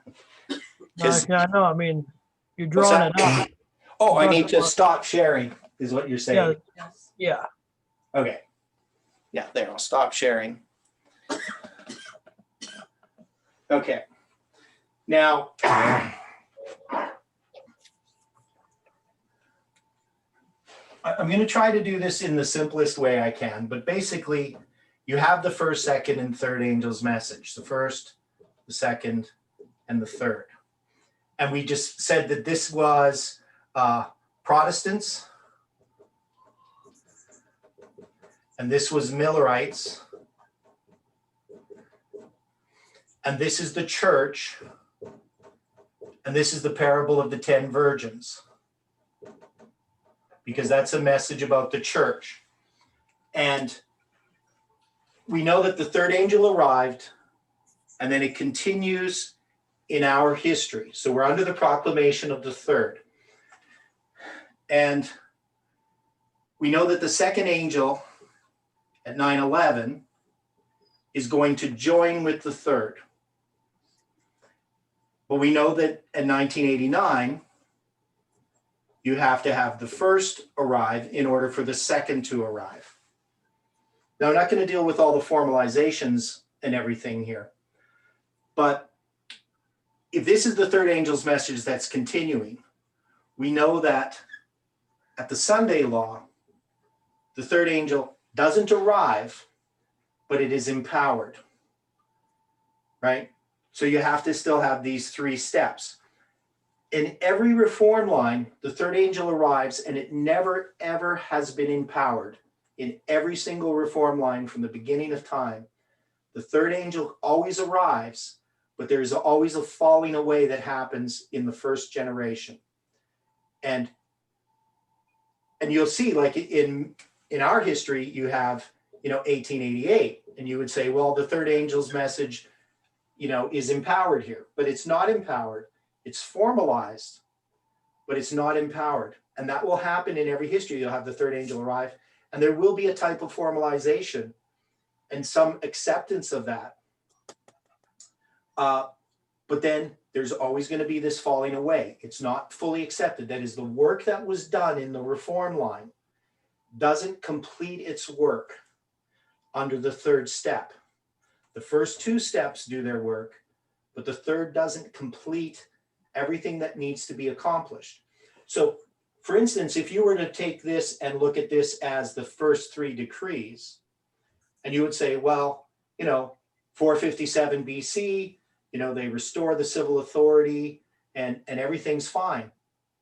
know, I mean, you're What's drawing that? it up. Oh, I need to stop sharing, is what you're saying. Yeah, yeah. Okay. Yeah, there, I'll stop sharing. Okay. Now, I'm going to try to do this in the simplest way I can, but basically, you have the first, second, and third angel's message. The first, the second, and the third. And we just said that this was Protestants, and this was Millerites, and this is the church, and this is the parable of the 10 virgins, because that's a message about the church. And we know that the third angel arrived, and then it continues in our history. So we're under the proclamation of the third. And we know that the second angel at 9/11 is going to join with the third. But we know that in 1989, you have to have the first arrive in order for the second to arrive. Now, I'm not going to deal with all the formalizations and everything here, but if this is the third angel's message that's continuing, we know that at the Sunday law, the third angel doesn't arrive, but it is empowered, right? So you have to still have these 3 steps. In every reform line, the third angel arrives, and it never, ever has been empowered. In every single reform line from the beginning of time, the third angel always arrives, but there's always a falling away that happens in the first generation. And you'll see, like in our history, you have, 1888, and you would say, well, the third angel's message, is empowered here, but it's not empowered. It's formalized, but it's not empowered. And that will happen in every history. You'll have the third angel arrive, and there will be a type of formalization and some acceptance of that. But then there's always going to be this falling away. It's not fully accepted. That is, the work that was done in the reform line doesn't complete its work under the third step. The first 2 steps do their work, but the third doesn't complete everything that needs to be accomplished. So, for instance, if you were to take this and look at this as the first 3 decrees, and you would say, well, 457 BC, they restore the civil authority and everything's fine.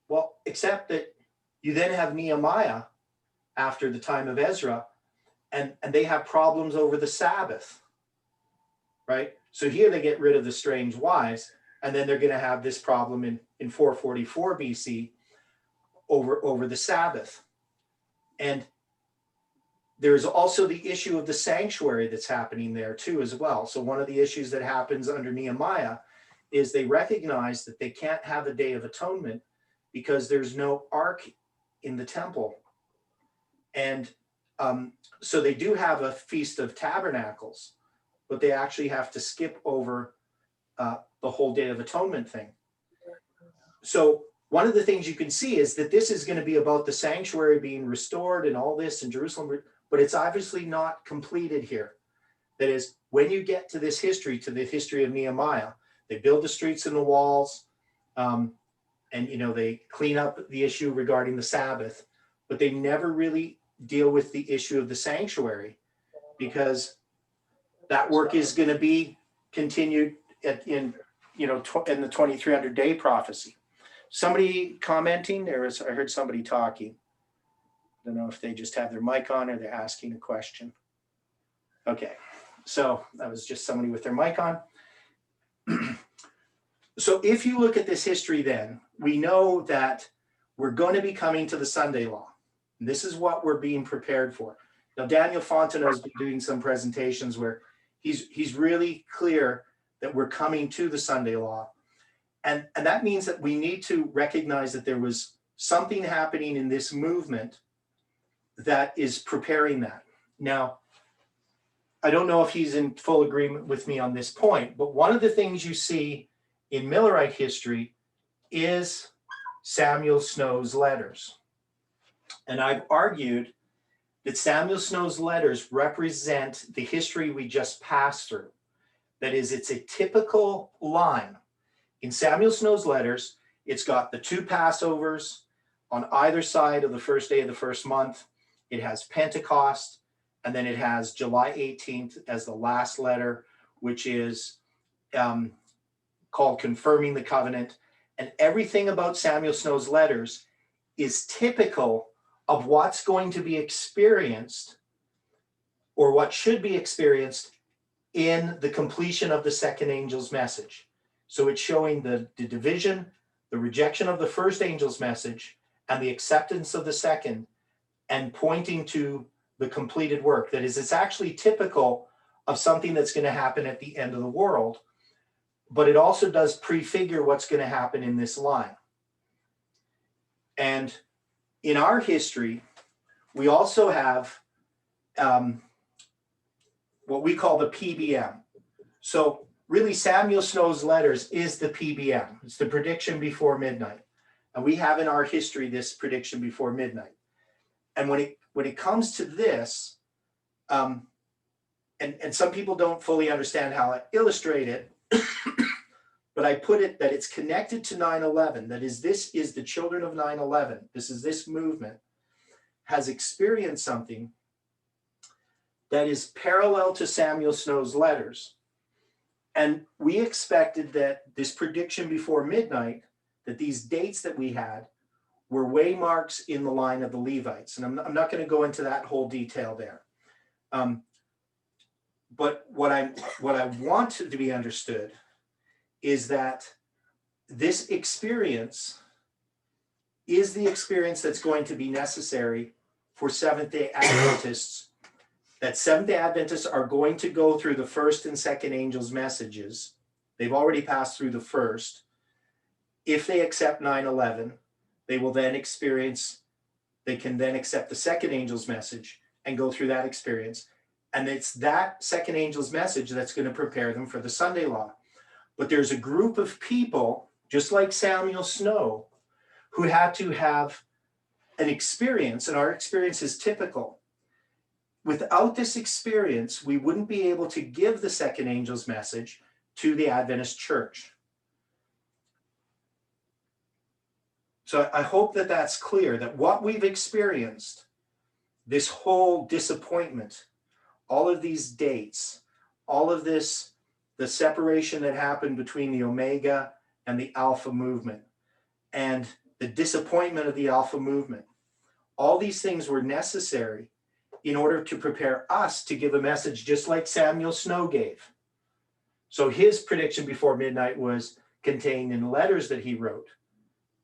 Well, except that you then have Nehemiah after the time of Ezra, and they have problems over the Sabbath, right? So here they get rid of the strange wives, and then they're going to have this problem in 444 BC over the Sabbath. And There's also the issue of the sanctuary that's happening there too as well. So one of the issues that happens under Nehemiah is they recognize that they can't have a Day of Atonement because there's no ark in the temple. And so they do have a Feast of Tabernacles, but they actually have to skip over the whole Day of Atonement thing. So one of the things you can see is that this is going to be about the sanctuary being restored and all this in Jerusalem, but it's obviously not completed here. That is, when you get to this history, to the history of Nehemiah, they build the streets and the walls, and they clean up the issue regarding the Sabbath, but they never really deal with the issue of the sanctuary, because that work is going to be continued in the 2300 day prophecy. Somebody commenting? I heard somebody talking. I don't know if they just have their mic on or they're asking a question. Okay, so that was just somebody with their mic on. So if you look at this history, then we know that we're going to be coming to the Sunday law. And this is what we're being prepared for. Now, Daniel Fontenot has been doing some presentations where he's really clear that we're coming to the Sunday law. And that means that we need to recognize that there was something happening in this movement that is preparing that. Now, I don't know if he's in full agreement with me on this point, but one of the things you see in Millerite history is Samuel Snow's letters. And I've argued that Samuel Snow's letters represent the history we just passed through. That is, it's a typical line. In Samuel Snow's letters, it's got the two Passovers on either side of the first day of the first month. It has Pentecost, and then it has July 18th as the last letter, which is called Confirming the Covenant. And everything about Samuel Snow's letters is typical of what's going to be experienced, or what should be experienced, in the completion of the second angel's message. So it's showing the division, the rejection of the first angel's message, and the acceptance of the second, and pointing to the completed work. That is, it's actually typical of something that's going to happen at the end of the world, but it also does prefigure what's going to happen in this line. And in our history, we also have what we call the PBM. So really, Samuel Snow's letters is the PBM. It's the prediction before midnight. And we have in our history this prediction before midnight. And when it comes to this, and some people don't fully understand how I illustrate it, but I put it that it's connected to 9/11. That is, this is the children of 9/11. This movement has experienced something that is parallel to Samuel Snow's letters. And we expected that this prediction before midnight, that these dates that we had were waymarks in the line of the Levites. And I'm not going to go into that whole detail there. But what I want to be understood is that this experience is the experience that's going to be necessary for Seventh-day Adventists. That Seventh-day Adventists are going to go through the first and second angel's messages. They've already passed through the first. If they accept 9/11, they will then they can then accept the second angel's message and go through that experience. And it's that second angel's message that's going to prepare them for the Sunday law. But there's a group of people, just like Samuel Snow, who had to have an experience, and our experience is typical. Without this experience, we wouldn't be able to give the second angel's message to the Adventist church. So I hope that that's clear, that what we've experienced, this whole disappointment, all of these dates, all of this, the separation that happened between the Omega and the Alpha movement, and the disappointment of the Alpha movement, all these things were necessary in order to prepare us to give a message just like Samuel Snow gave. So his prediction before midnight was contained in letters that he wrote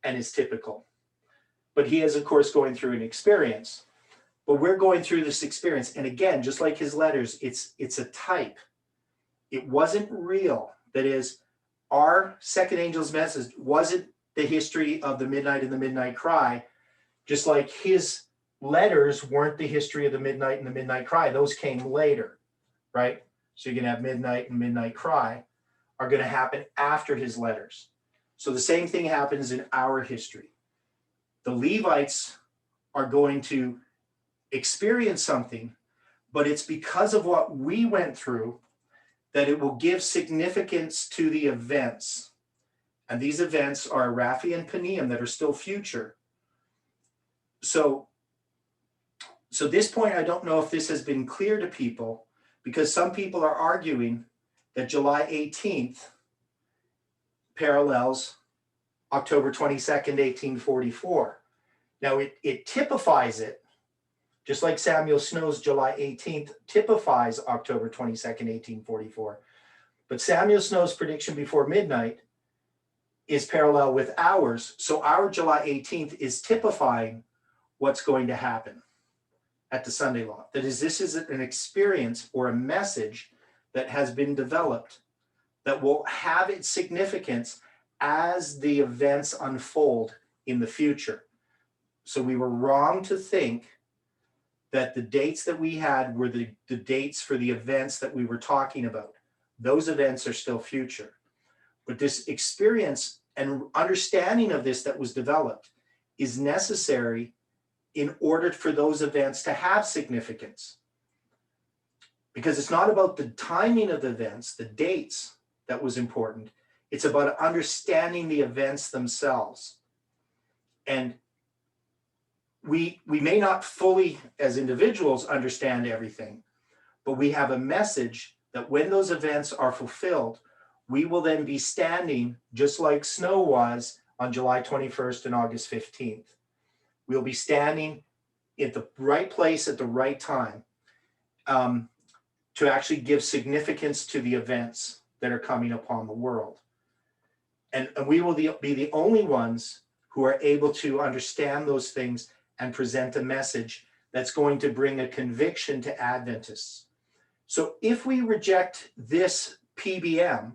and is typical. But he is, of course, going through an experience. But we're going through this experience. And again, just like his letters, it's a type. It wasn't real. That is, our second angel's message wasn't the history of the midnight and the midnight cry, just like his letters weren't the history of the midnight and the midnight cry. Those came later, right? So you're gonna have midnight and midnight cry are gonna happen after his letters. So the same thing happens in our history. The Levites are going to experience something, but it's because of what we went through that it will give significance to the events. And these events are Raphi and Peniam that are still future. So this point, I don't know if this has been clear to people, because some people are arguing that July 18th parallels October 22nd, 1844. Now it typifies it, just like Samuel Snow's July 18th typifies October 22nd, 1844. But Samuel Snow's prediction before midnight is parallel with ours. So our July 18th is typifying what's going to happen at the Sunday law. That is, this is an experience or a message that has been developed that will have its significance as the events unfold in the future. So we were wrong to think that the dates that we had were the dates for the events that we were talking about. Those events are still future. But this experience and understanding of this that was developed is necessary in order for those events to have significance. Because it's not about the timing of the events, the dates that was important. It's about understanding the events themselves. And we may not fully, as individuals, understand everything, but we have a message that when those events are fulfilled, we will then be standing just like Snow was on July 21st and August 15th. We'll be standing at the right place at the right time to actually give significance to the events that are coming upon the world. And we will be the only ones who are able to understand those things and present a message that's going to bring a conviction to Adventists. So if we reject this PBM,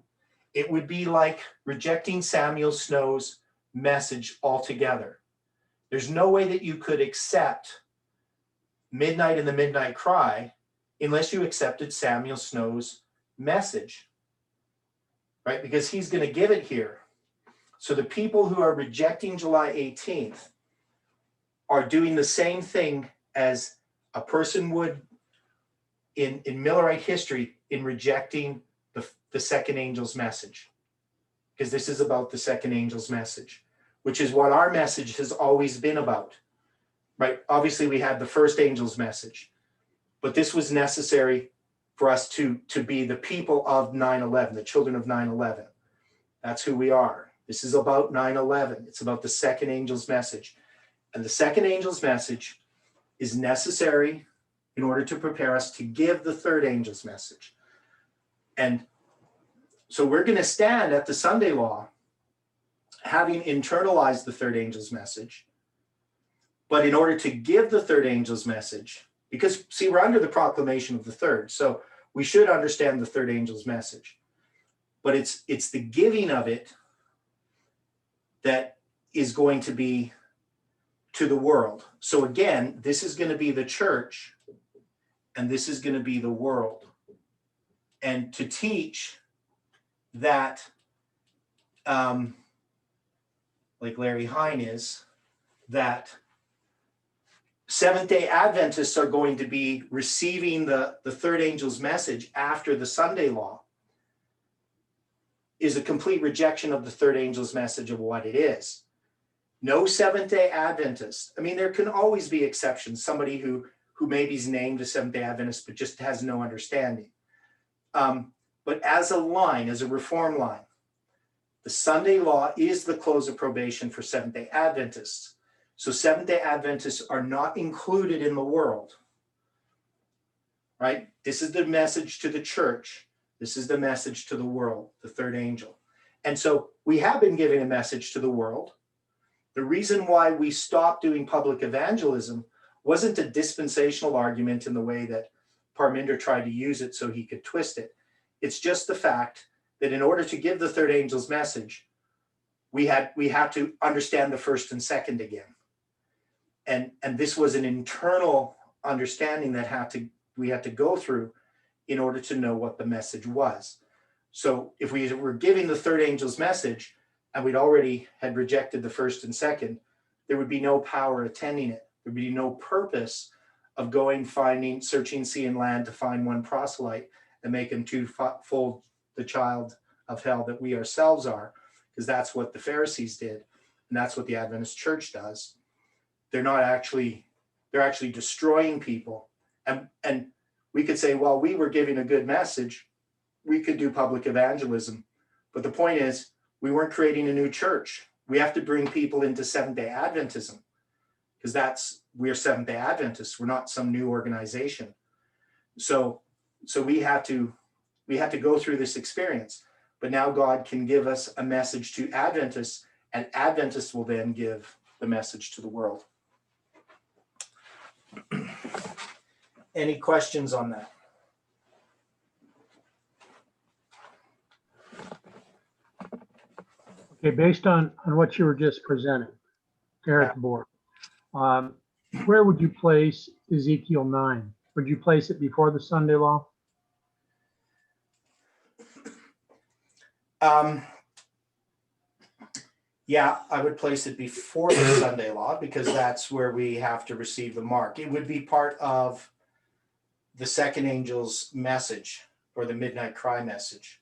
it would be like rejecting Samuel Snow's message altogether. There's no way that you could accept midnight and the midnight cry unless you accepted Samuel Snow's message, right? Because he's going to give it here. So the people who are rejecting July 18th are doing the same thing as a person would in Millerite history in rejecting the second angel's message. Because this is about the second angel's message, which is what our message has always been about, right? Obviously we had the first angel's message, but this was necessary for us to be the people of 9/11, the children of 9/11. That's who we are. This is about 9/11. It's about the second angel's message. And the second angel's message is necessary in order to prepare us to give the third angel's message. And so we're going to stand at the Sunday law, having internalized the third angel's message. But in order to give the third angel's message, because see, we're under the proclamation of the third, so we should understand the third angel's message. But it's the giving of it that is going to be to the world. So again, this is going to be the church, and this is going to be the world. And to teach that, like Larry Hine is, that Seventh-day Adventists are going to be receiving the third angel's message after the Sunday law is a complete rejection of the third angel's message of what it is. No Seventh-day Adventist. I mean, there can always be exceptions. Somebody who maybe is named a Seventh-day Adventist, but just has no understanding. But as a line, as a reform line, the Sunday law is the close of probation for Seventh-day Adventists. So Seventh-day Adventists are not included in the world, right? This is the message to the church. This is the message to the world, the third angel. And so we have been giving a message to the world. The reason why we stopped doing public evangelism wasn't a dispensational argument in the way that Parminder tried to use it so he could twist it. It's just the fact that in order to give the third angel's message, we had to understand the first and second again. And this was an internal understanding that we had to go through in order to know what the message was. So if we were giving the third angel's message and we'd already had rejected the first and second, there would be no power attending it. There'd be no purpose of going, finding, searching sea and land to find one proselyte and make him twofold the child of hell that we ourselves are, because that's what the Pharisees did, and that's what the Adventist church does. They're actually destroying people. And we could say, well, we were giving a good message. We could do public evangelism. But the point is, we weren't creating a new church. We have to bring people into Seventh-day Adventism, because we're Seventh-day Adventists. We're not some new organization. So we had to go through this experience. But now God can give us a message to Adventists, and Adventists will then give the message to the world. Any questions on that? Okay, based on what you were just presenting there at the board, where would you place Ezekiel 9? Would you place it before the Sunday law? Yeah, I would place it before the Sunday law, because that's where we have to receive the mark. It would be part of the second angel's message, or the midnight cry message.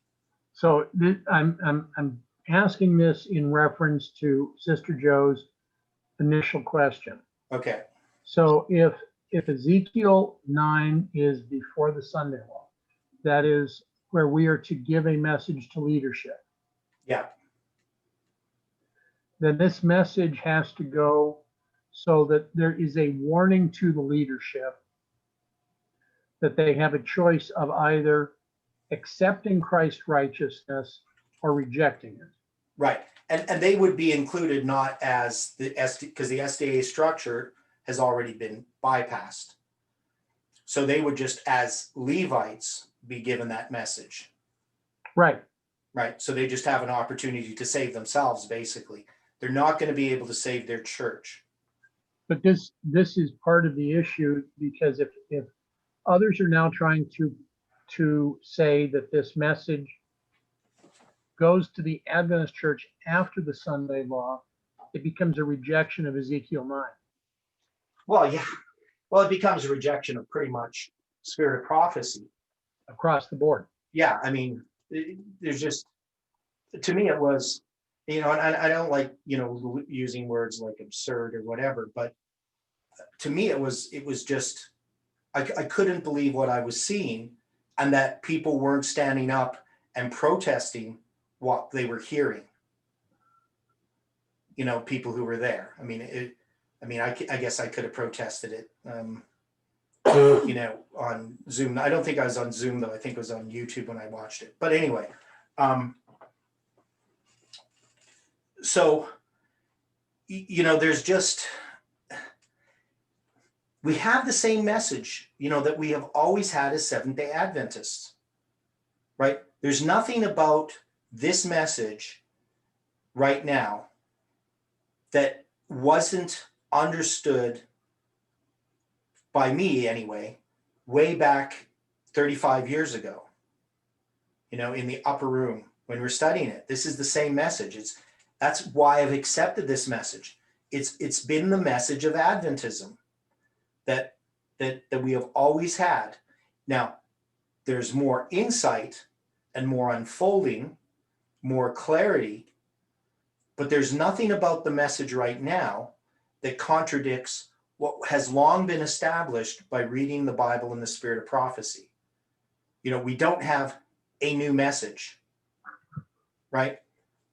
So I'm asking this in reference to Sister Joe's initial question. Okay. So if Ezekiel 9 is before the Sunday law, that is where we are to give a message to leadership. Yeah. Then this message has to go so that there is a warning to the leadership that they have a choice of either accepting Christ's righteousness or rejecting it. Right. And they would be included not as because the SDA structure has already been bypassed. So they would just, as Levites, be given that message. Right. Right. So they just have an opportunity to save themselves, basically. They're not going to be able to save their church. But this is part of the issue, because if others are now trying to say that this message goes to the Adventist church after the Sunday law, it becomes a rejection of Ezekiel 9. Well, yeah. Well, it becomes a rejection of pretty much spirit of prophecy Across the board. Yeah. I mean, there's just, to me, it was, and I don't like, using words like absurd or whatever, but to me, it was just, I couldn't believe what I was seeing, and that people weren't standing up and protesting what they were hearing. People who were there. I guess I could have protested it, on Zoom. I don't think I was on Zoom, though. I think it was on YouTube when I watched it. But anyway, so, there's just, we have the same message, that we have always had as Seventh-day Adventists, right? There's nothing about this message right now that wasn't understood by me anyway, way back 35 years ago, in the upper room when we're studying it. This is the same message. That's why I've accepted this message. It's been the message of Adventism that we have always had. Now, there's more insight and more unfolding, more clarity, but there's nothing about the message right now that contradicts what has long been established by reading the Bible in the spirit of prophecy. We don't have a new message, right?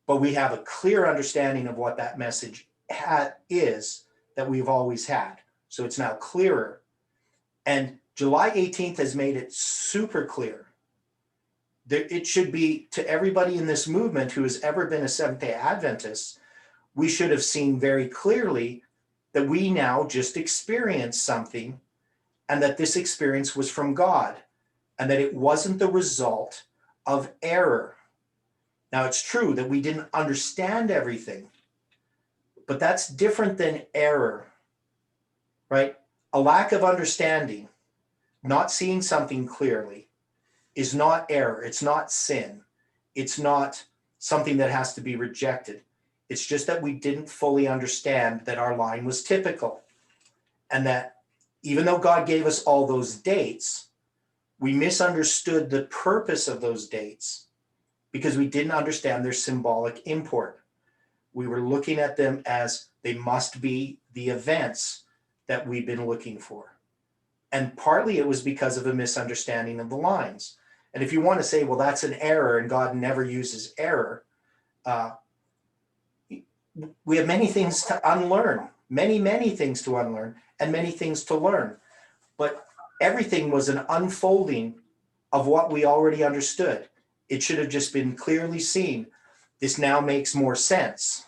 But we have a clear understanding of what that message is that we've always had. So it's now clearer. And July 18th has made it super clear. It should be to everybody in this movement who has ever been a Seventh-day Adventist, we should have seen very clearly that we now just experienced something, and that this experience was from God, and that it wasn't the result of error. Now, it's true that we didn't understand everything, but that's different than error, right? A lack of understanding, not seeing something clearly, is not error. It's not sin. It's not something that has to be rejected. It's just that we didn't fully understand that our line was typical, and that even though God gave us all those dates, we misunderstood the purpose of those dates because we didn't understand their symbolic import. We were looking at them as they must be the events that we've been looking for. And partly it was because of a misunderstanding of the lines. And if you want to say, well, that's an error and God never uses error, we have many things to unlearn, many things to unlearn, and many things to learn. But everything was an unfolding of what we already understood. It should have just been clearly seen. This now makes more sense.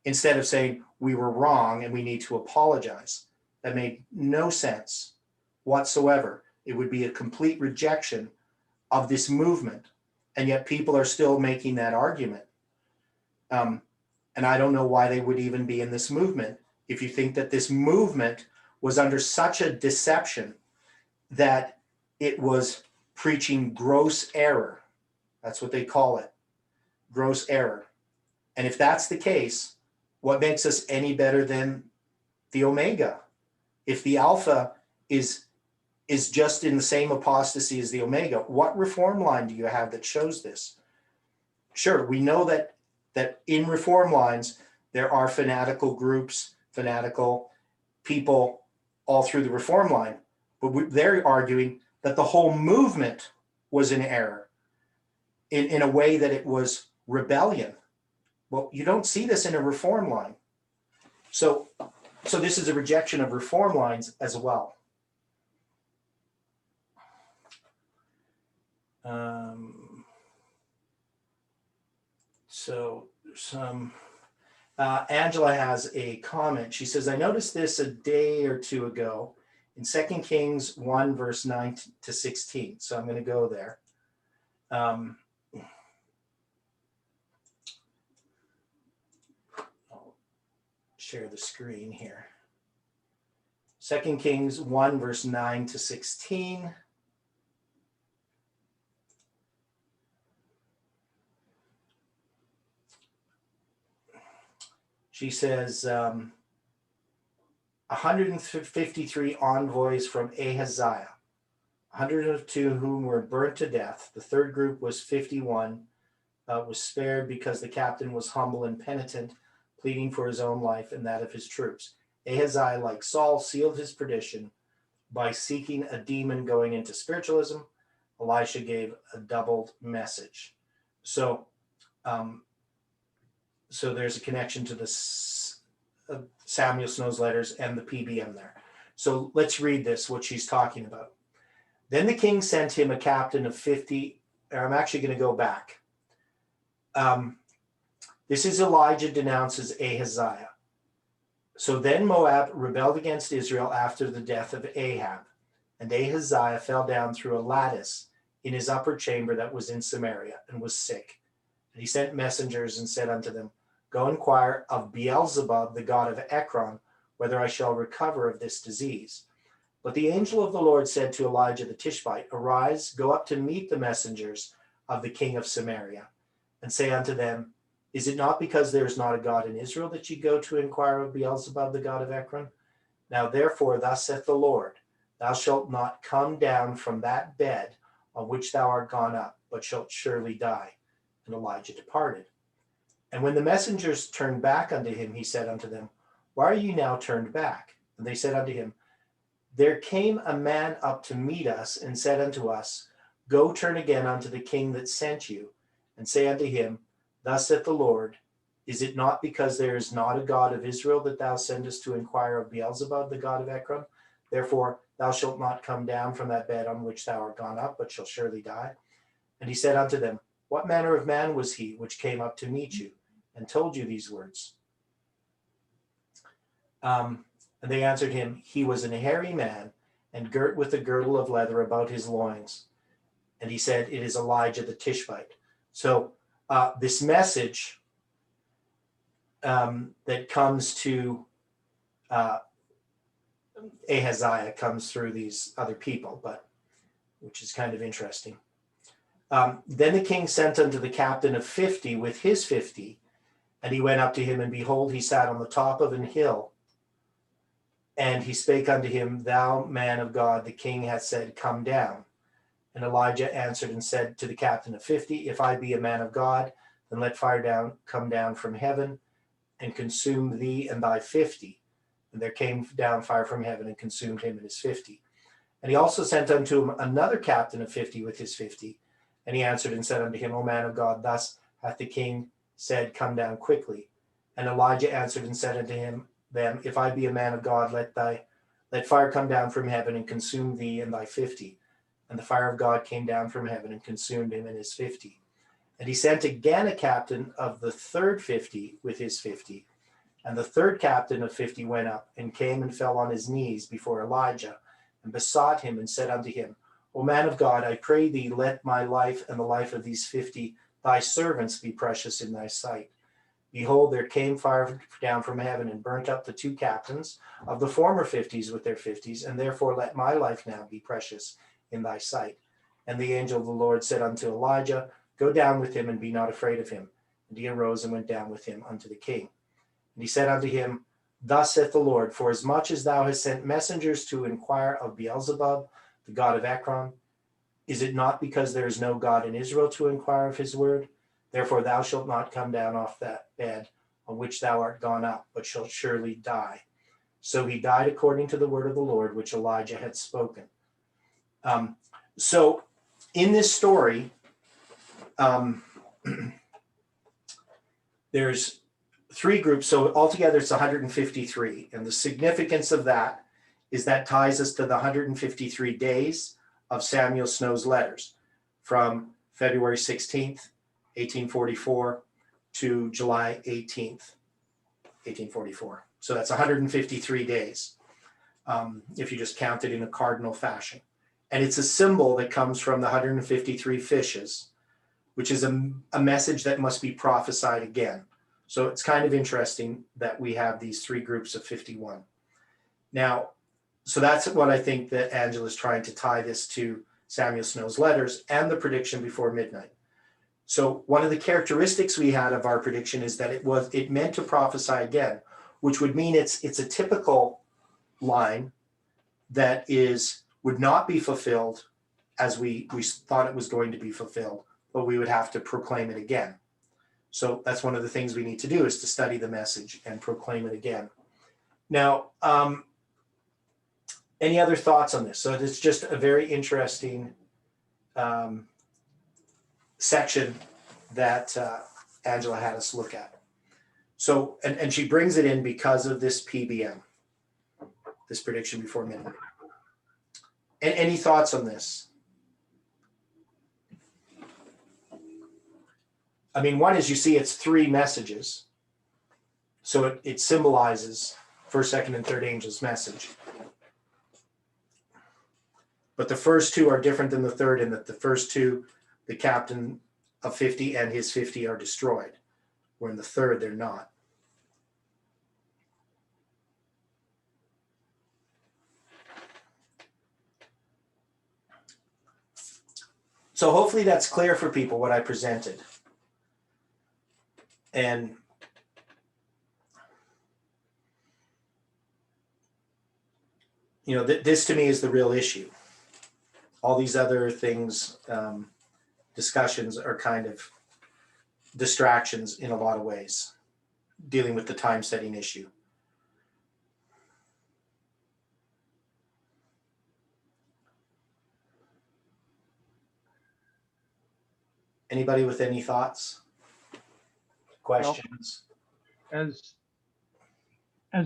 Instead of saying we were wrong and we need to apologize. That made no sense whatsoever. It would be a complete rejection of this movement. And yet people are still making that argument. And I don't know why they would even be in this movement if you think that this movement was under such a deception that it was preaching gross error. That's what they call it, gross error. And if that's the case, what makes us any better than the Omega? If the Alpha is just in the same apostasy as the Omega, what reform line do you have that shows this? Sure, we know that in reform lines, there are fanatical groups, fanatical people all through the reform line, but they're arguing that the whole movement was in error in a way that it was rebellion. Well, you don't see this in a reform line. So this is a rejection of reform lines as well. Angela has a comment. She says, I noticed this a day or two ago in 2 Kings 1, verse 9 to 16. So I'm going to go there. I'll share the screen here. 2 Kings 1, verse 9 to 16. She says, 153 envoys from Ahaziah, 102 whom were burnt to death. The third group was 51, was spared because the captain was humble and penitent, pleading for his own life and that of his troops. Ahaziah, like Saul, sealed his perdition by seeking a demon going into spiritualism. Elisha gave a doubled message. So there's a connection to this Samuel Snow's letters and the PBM there. So let's read this, what she's talking about. Then the king sent him a captain of 50. I'm actually going to go back. This is Elijah denounces Ahaziah. So then Moab rebelled against Israel after the death of Ahab, and Ahaziah fell down through a lattice in his upper chamber that was in Samaria and was sick. And he sent messengers and said unto them, Go inquire of Beelzebub, the god of Ekron, whether I shall recover of this disease. But the angel of the Lord said to Elijah the Tishbite, Arise, go up to meet the messengers of the king of Samaria, and say unto them, Is it not because there is not a God in Israel that ye go to inquire of Beelzebub, the god of Ekron? Now therefore, thus saith the Lord, Thou shalt not come down from that bed on which thou art gone up, but shalt surely die. And Elijah departed. And when the messengers turned back unto him, he said unto them, Why are ye now turned back? And they said unto him, There came a man up to meet us, and said unto us, Go turn again unto the king that sent you, and say unto him, Thus saith the Lord, Is it not because there is not a God of Israel that thou sendest to inquire of Beelzebub, the god of Ekron? Therefore thou shalt not come down from that bed on which thou art gone up, but shalt surely die. And he said unto them, What manner of man was he which came up to meet you, and told you these words? And they answered him, he was an hairy man, and girt with a girdle of leather about his loins. And he said, it is Elijah the Tishbite. So this message that comes to Ahaziah comes through these other people, but which is kind of interesting. Then the king sent unto the captain of 50 with his 50, and he went up to him, and behold, he sat on the top of an hill. And he spake unto him, thou man of God, the king hath said, come down. And Elijah answered and said to the captain of 50, if I be a man of God, then let fire come down from heaven and consume thee and thy 50. And there came down fire from heaven and consumed him and his 50. And he also sent unto him another captain of 50 with his 50. And he answered and said unto him, O man of God, thus hath the king said, come down quickly. And Elijah answered and said unto him, them, if I be a man of God, let fire come down from heaven and consume thee and thy 50. And the fire of God came down from heaven and consumed him and his 50. And he sent again a captain of the third 50 with his 50. And the third captain of 50 went up and came and fell on his knees before Elijah and besought him and said unto him, O man of God, I pray thee, let my life and the life of these 50 thy servants be precious in thy sight. Behold, there came fire down from heaven and burnt up the two captains of the former 50s with their 50s, and therefore let my life now be precious in thy sight. And the angel of the Lord said unto Elijah, go down with him and be not afraid of him. And he arose and went down with him unto the king. And he said unto him, thus saith the Lord, for as much as thou hast sent messengers to inquire of Beelzebub, the god of Ekron, is it not because there is no God in Israel to inquire of his word? Therefore thou shalt not come down off that bed on which thou art gone up, but shalt surely die. So he died according to the word of the Lord, which Elijah had spoken. So in this story, there's three groups. So altogether it's 153. And the significance of that is that ties us to the 153 days of Samuel Snow's letters from February 16th, 1844 to July 18th, 1844. So that's 153 days, if you just count it in a cardinal fashion. And it's a symbol that comes from the 153 fishes, which is a message that must be prophesied again. So it's kind of interesting that we have these three groups of 51. Now, so that's what I think that Angela's trying to tie this to Samuel Snow's letters and the prediction before midnight. So one of the characteristics we had of our prediction is that it meant to prophesy again, which would mean it's a typical line that would not be fulfilled as we thought it was going to be fulfilled, but we would have to proclaim it again. So that's one of the things we need to do, is to study the message and proclaim it again. Now, any other thoughts on this? So it's just a very interesting section that Angela had us look at. So, and she brings it in because of this PBM, this prediction before midnight. And any thoughts on this? I mean, one is, you see it's three messages. So it symbolizes first, second, and third angel's message. But the first two are different than the third, in that the first two, the captain of 50 and his 50 are destroyed, where in the third they're not. So hopefully that's clear for people what I presented. And you know, this to me is the real issue. All these other things, discussions, are kind of distractions in a lot of ways, dealing with the time setting issue. Anybody with any thoughts, questions? As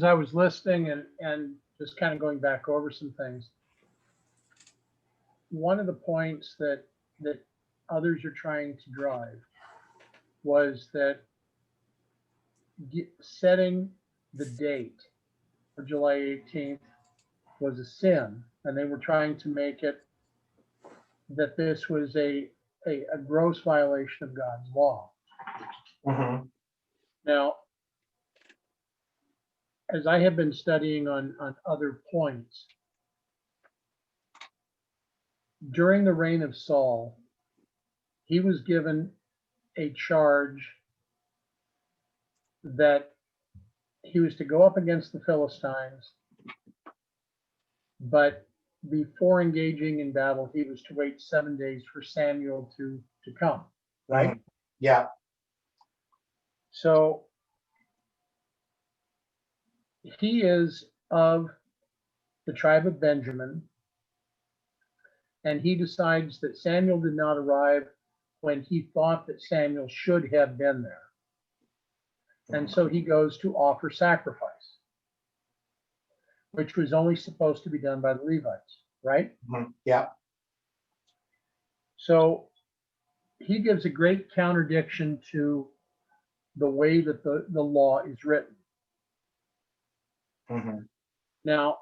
I was listening and just kind of going back over some things, one of the points that others are trying to drive was that setting the date of July 18th was a sin, and they were trying to make it that this was a gross violation of God's law. Mhm. Now, as I have been studying on other points, during the reign of Saul, he was given a charge that he was to go up against the Philistines, but before engaging in battle, he was to wait 7 days for Samuel to come, right? Yeah. So he is of the tribe of Benjamin, and he decides that Samuel did not arrive when he thought that Samuel should have been there. And so he goes to offer sacrifice, which was only supposed to be done by the Levites, right? Yeah. So he gives a great contradiction to the way that the law is written. Mhm. Now,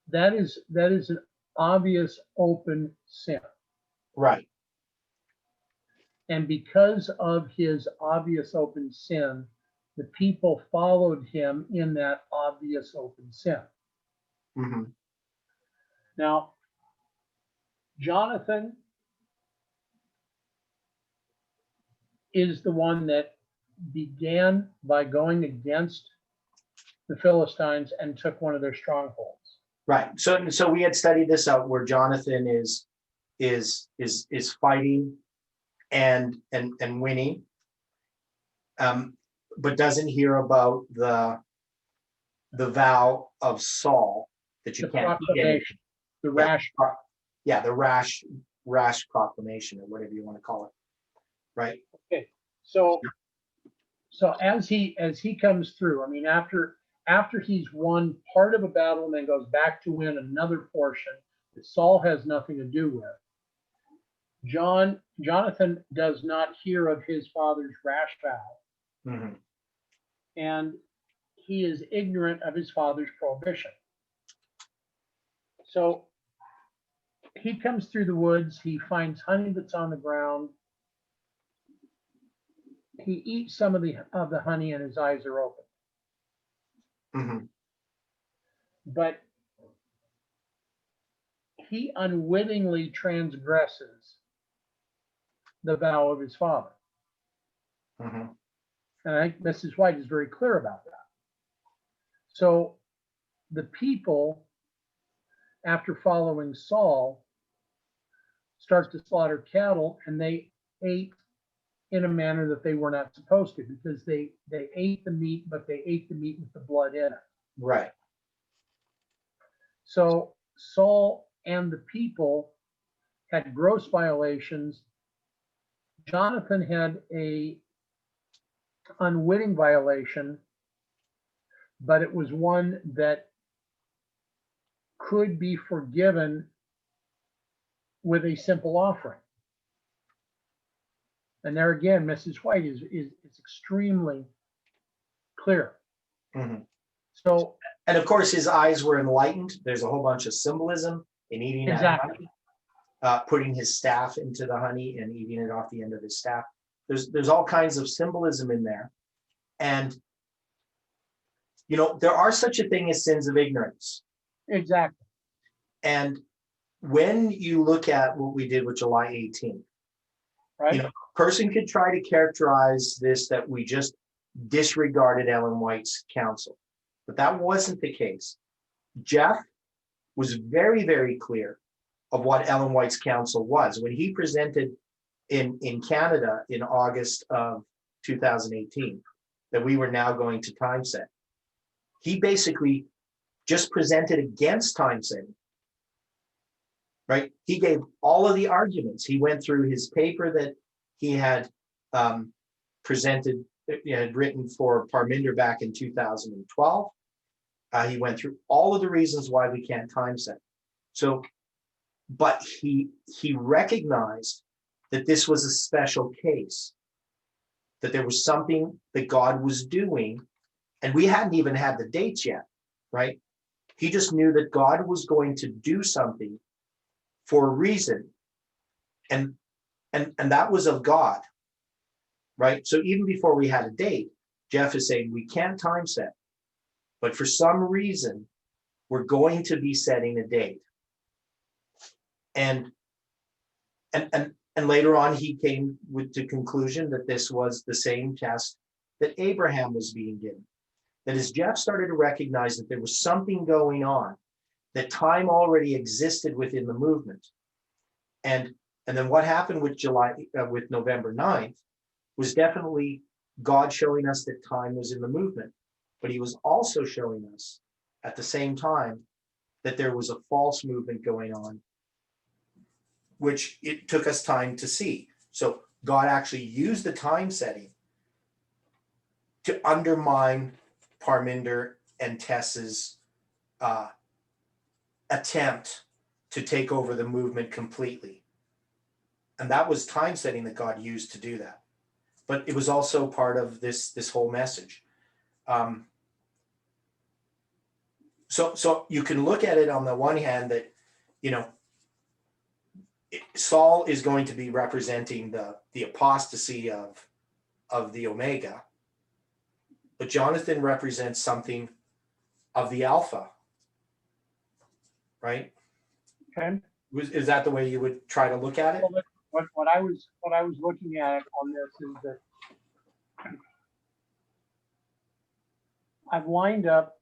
that is an obvious open sin. Right. And because of his obvious open sin, the people followed him in that obvious open sin. Mhm. Now, Jonathan is the one that began by going against the Philistines and took one of their strongholds. Right. So we had studied this out where Jonathan is fighting and winning, but doesn't hear about the vow of Saul that you The can't get it. proclamation, the rash. Yeah, the rash proclamation or whatever you want to call it. Right. Okay, so as he comes through, I mean, after he's won part of a battle and then goes back to win another portion that Saul has nothing to do with, Jonathan does not hear of his father's rash vow, Mhm. and he is ignorant of his father's prohibition. So he comes through the woods, he finds honey that's on the ground. He eats some of the honey and his eyes are open. Mhm. But he unwittingly transgresses the vow of his father. Mhm. And I think Mrs. White is very clear about that. So the people, after following Saul, start to slaughter cattle, and they ate in a manner that they were not supposed to, because they ate the meat, but they ate the meat with the blood in it. Right. So Saul and the people had gross violations. Jonathan had a unwitting violation, but it was one that could be forgiven with a simple offering. And there again, Mrs. White is extremely clear. Mhm. So And of course, his eyes were enlightened. There's a whole bunch of symbolism in eating that exactly, honey, putting his staff into the honey and eating it off the end of his staff. There's all kinds of symbolism in there. And, there are such a thing as sins of ignorance. exactly. And when you look at what we did with July 18th, Right. a person could try to characterize this that we just disregarded Ellen White's counsel, but that wasn't the case. Jeff was very, very clear of what Ellen White's counsel was when he presented in Canada in August of 2018 that we were now going to time set. He basically just presented against time setting. Right? He gave all of the arguments. He went through his paper that he had presented, had written for Parminder back in 2012. He went through all of the reasons why we can't time set. So, but he recognized that this was a special case, that there was something that God was doing And we hadn't even had the dates yet, right? He just knew that God was going to do something for a reason. And that was of God, right? So even before we had a date, Jeff is saying we can't time set, but for some reason, we're going to be setting a date. And later on, he came with the conclusion that this was the same test that Abraham was being given. That as Jeff started to recognize that there was something going on, that time already existed within the movement. And then what happened with with November 9th was definitely God showing us that time was in the movement, but he was also showing us at the same time that there was a false movement going on, which it took us time to see. So God actually used the time setting to undermine Parminder and Tess's attempt to take over the movement completely. And that was time setting that God used to do that. But it was also part of this whole message. So you can look at it on the one hand that, Saul is going to be representing the apostasy of the Omega, but Jonathan represents something of the Alpha, right? Okay. Is that the way you would try to look at it? Well, what I was looking at on this is that I've lined up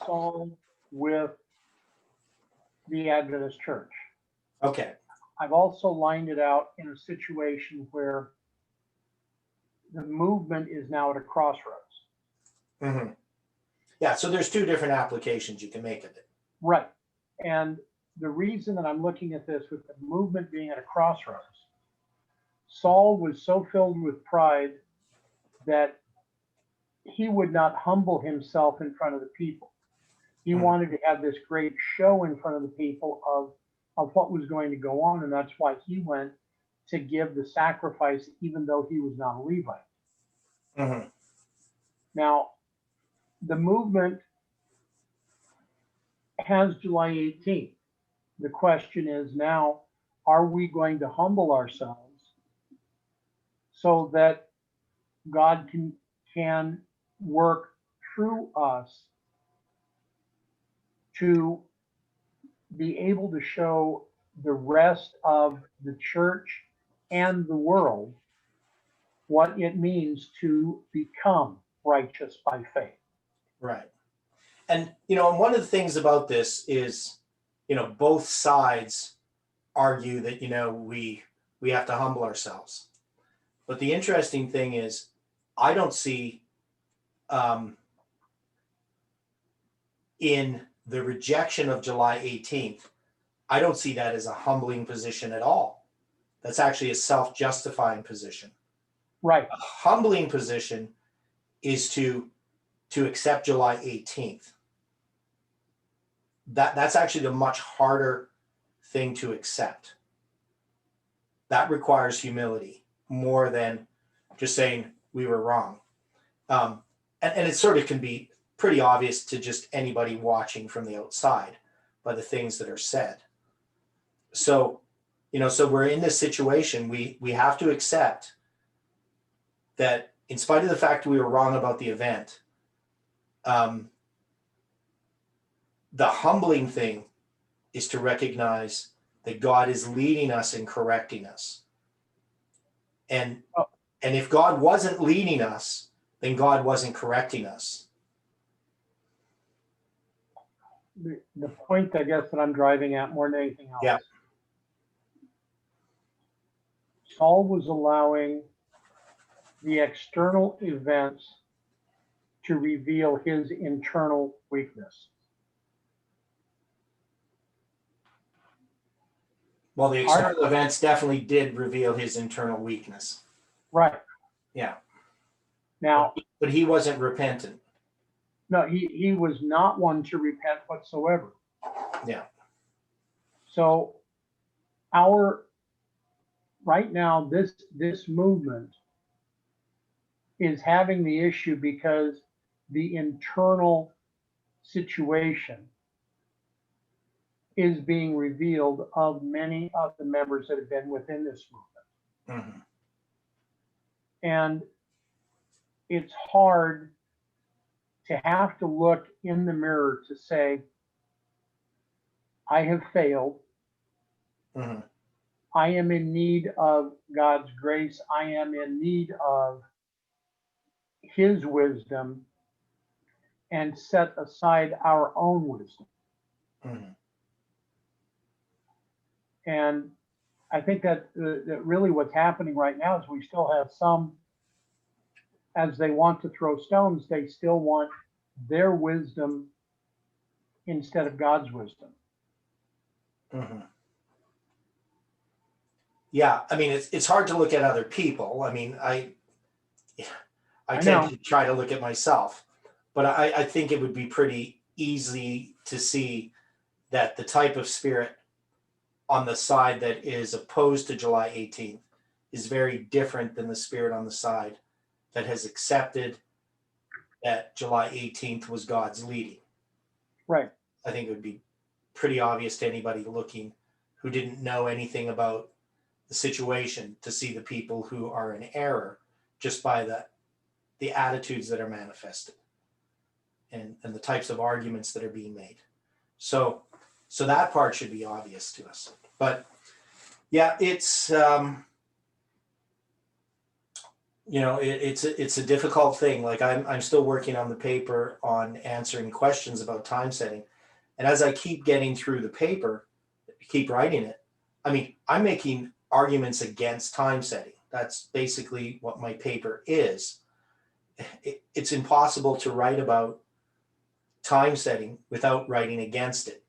Saul with the Adventist Church. Okay. I've also lined it out in a situation where the movement is now at a crossroads. Mm-hmm. Yeah, so there's two different applications you can make of it. Right. And the reason that I'm looking at this with the movement being at a crossroads, Saul was so filled with pride that he would not humble himself in front of the people. He wanted to have this great show in front of the people of what was going to go on. And that's why he went to give the sacrifice, even though he was not a Levite. Mm-hmm. Now, the movement has July 18th. The question is now, are we going to humble ourselves so that God can work through us to be able to show the rest of the church and the world what it means to become righteous by faith? Right. And, one of the things about this is, both sides argue that, we have to humble ourselves. But the interesting thing is, I don't see in the rejection of July 18th, I don't see that as a humbling position at all. That's actually a self-justifying position. Right. A humbling position is to accept July 18th. That's actually the much harder thing to accept. That requires humility more than just saying we were wrong. And it sort of can be pretty obvious to just anybody watching from the outside by the things that are said. So, so we're in this situation. We have to accept that in spite of the fact we were wrong about the event, the humbling thing is to recognize that God is leading us and correcting us. And if God wasn't leading us, then God wasn't correcting us. The point, I guess, that I'm driving at more than anything else. Yeah. Saul was allowing the external events to reveal his internal weakness. Well, the external events definitely did reveal his internal weakness. Right. Yeah. Now, but he wasn't repentant. No, he was not one to repent whatsoever. Yeah. So right now, this movement is having the issue because the internal situation is being revealed of many of the members that have been within this movement. Mhm. And it's hard to have to look in the mirror to say, I have failed. Mhm. I am in need of God's grace. I am in need of his wisdom, and set aside our own wisdom. Mhm. And I think that really what's happening right now is we still have some, as they want to throw stones, they still want their wisdom instead of God's wisdom. Mhm. Yeah, I mean, it's hard to look at other people. I mean, I I tend know. to try to look at myself, but I think it would be pretty easy to see that the type of spirit on the side that is opposed to July 18th is very different than the spirit on the side that has accepted that July 18th was God's leading. Right. I think it would be pretty obvious to anybody looking who didn't know anything about the situation to see the people who are in error just by the attitudes that are manifested and the types of arguments that are being made. So that part should be obvious to us. But yeah, it's it's a difficult thing. Like I'm still working on the paper on answering questions about time setting. And as I keep getting through the paper, keep writing it, I mean, I'm making arguments against time setting. That's basically what my paper is. It's impossible to write about time setting without writing against it.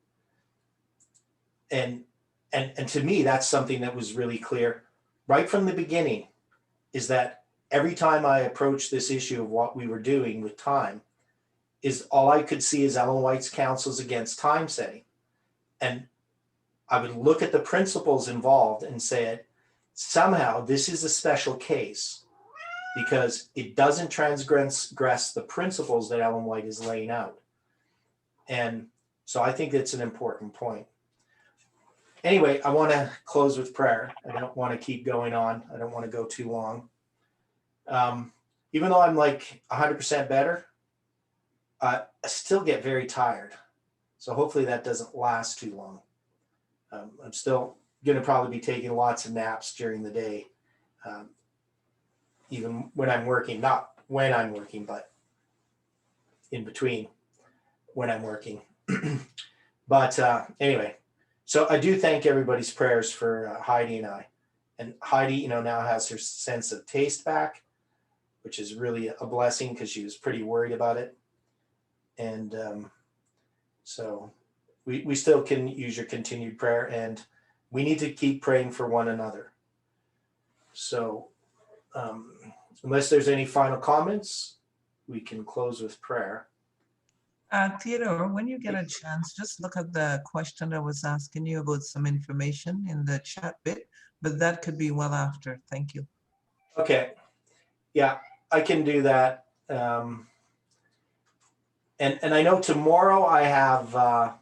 And to me, that's something that was really clear right from the beginning, is that every time I approached this issue of what we were doing with time, is all I could see is Ellen White's counsels against time setting. And I would look at the principles involved and say, somehow this is a special case because it doesn't transgress the principles that Ellen White is laying out. And so I think that's an important point. Anyway, I want to close with prayer. I don't want to keep going on. I don't want to go too long. Even though I'm like 100% better, I still get very tired. So hopefully that doesn't last too long. I'm still going to probably be taking lots of naps during the day, even when I'm working, not when I'm working, but in between when I'm working. But anyway, so I do thank everybody's prayers for Heidi and I. And Heidi, now has her sense of taste back, which is really a blessing because she was pretty worried about it. And so we still can use your continued prayer, and we need to keep praying for one another. So unless there's any final comments, we can close with prayer. Theodore, when you get a chance, just look at the question I was asking you about some information in the chat bit, but that could be well after. Thank you. Okay. Yeah, I can do that. And I know tomorrow I have, I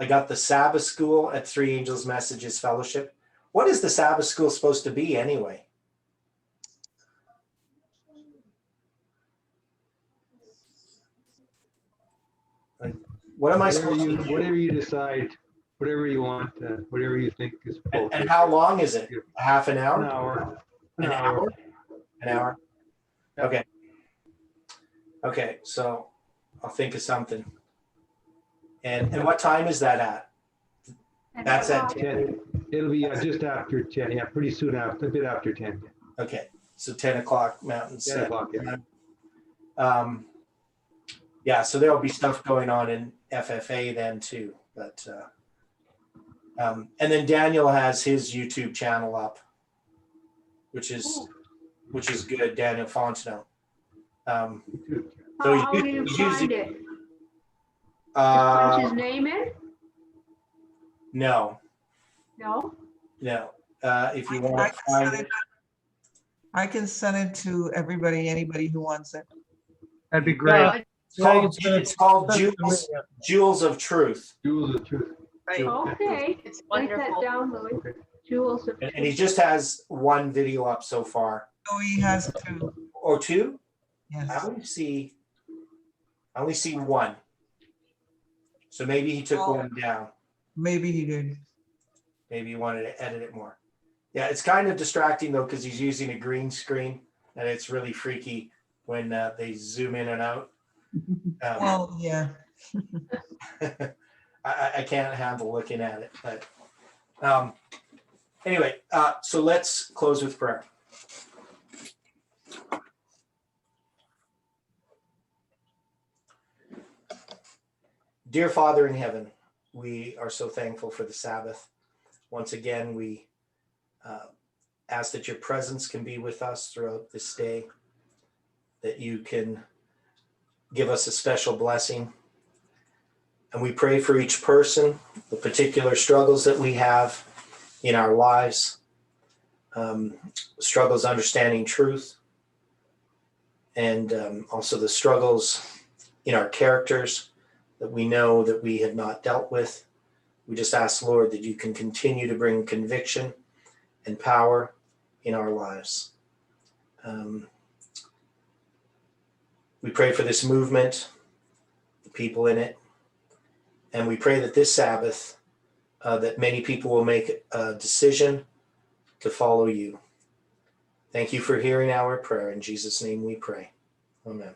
got the Sabbath school at Three Angels Messages Fellowship. What is the Sabbath school supposed to be anyway? Like, what am I supposed to do? Whatever you decide, whatever you want, whatever you think is appropriate. And how long is it? A half an hour? An hour. An hour? An hour? Okay. Okay, so I'll think of something. And what time is that at? That's at 10. It'll be just after 10. Yeah, pretty soon after, a bit after 10. Okay, so 10 o'clock Mountain 10 Standard o'clock, yeah. Time. Yeah, so there'll be stuff going on in FFA then too. But and then Daniel has his YouTube channel up, which is good. Daniel Fontenot. So How do you he's find using it? Punch his name in? no. If you want to find it, I can send it to everybody, anybody who wants it. That'd be great. Yeah, yeah, It's called send it to me, Jewels, yeah. Jewels of Truth. Jewels of truth. Right. Okay, It's write that wonderful. down, Louis. Okay. Jewels of And he just has one video up so far. Oh, he has two. Or two? I Yes. only see one. So maybe he took Oh. one down. Maybe he did. Maybe he wanted to edit it more. Yeah, it's kind of distracting though, because he's using a green screen and it's really freaky when they zoom in and out. Well, yeah. I can't handle looking at it, but anyway, so let's close with prayer. Dear Father in heaven, we are so thankful for the Sabbath. Once again, we ask that your presence can be with us throughout this day, that you can give us a special blessing. And we pray for each person, the particular struggles that we have in our lives, struggles understanding truth, and also the struggles in our characters that we know that we have not dealt with. We just ask, Lord, that you can continue to bring conviction and power in our lives. We pray for this movement, the people in it, and we pray that this Sabbath, that many people will make a decision to follow you. Thank you for hearing our prayer. In Jesus' name we pray. Amen.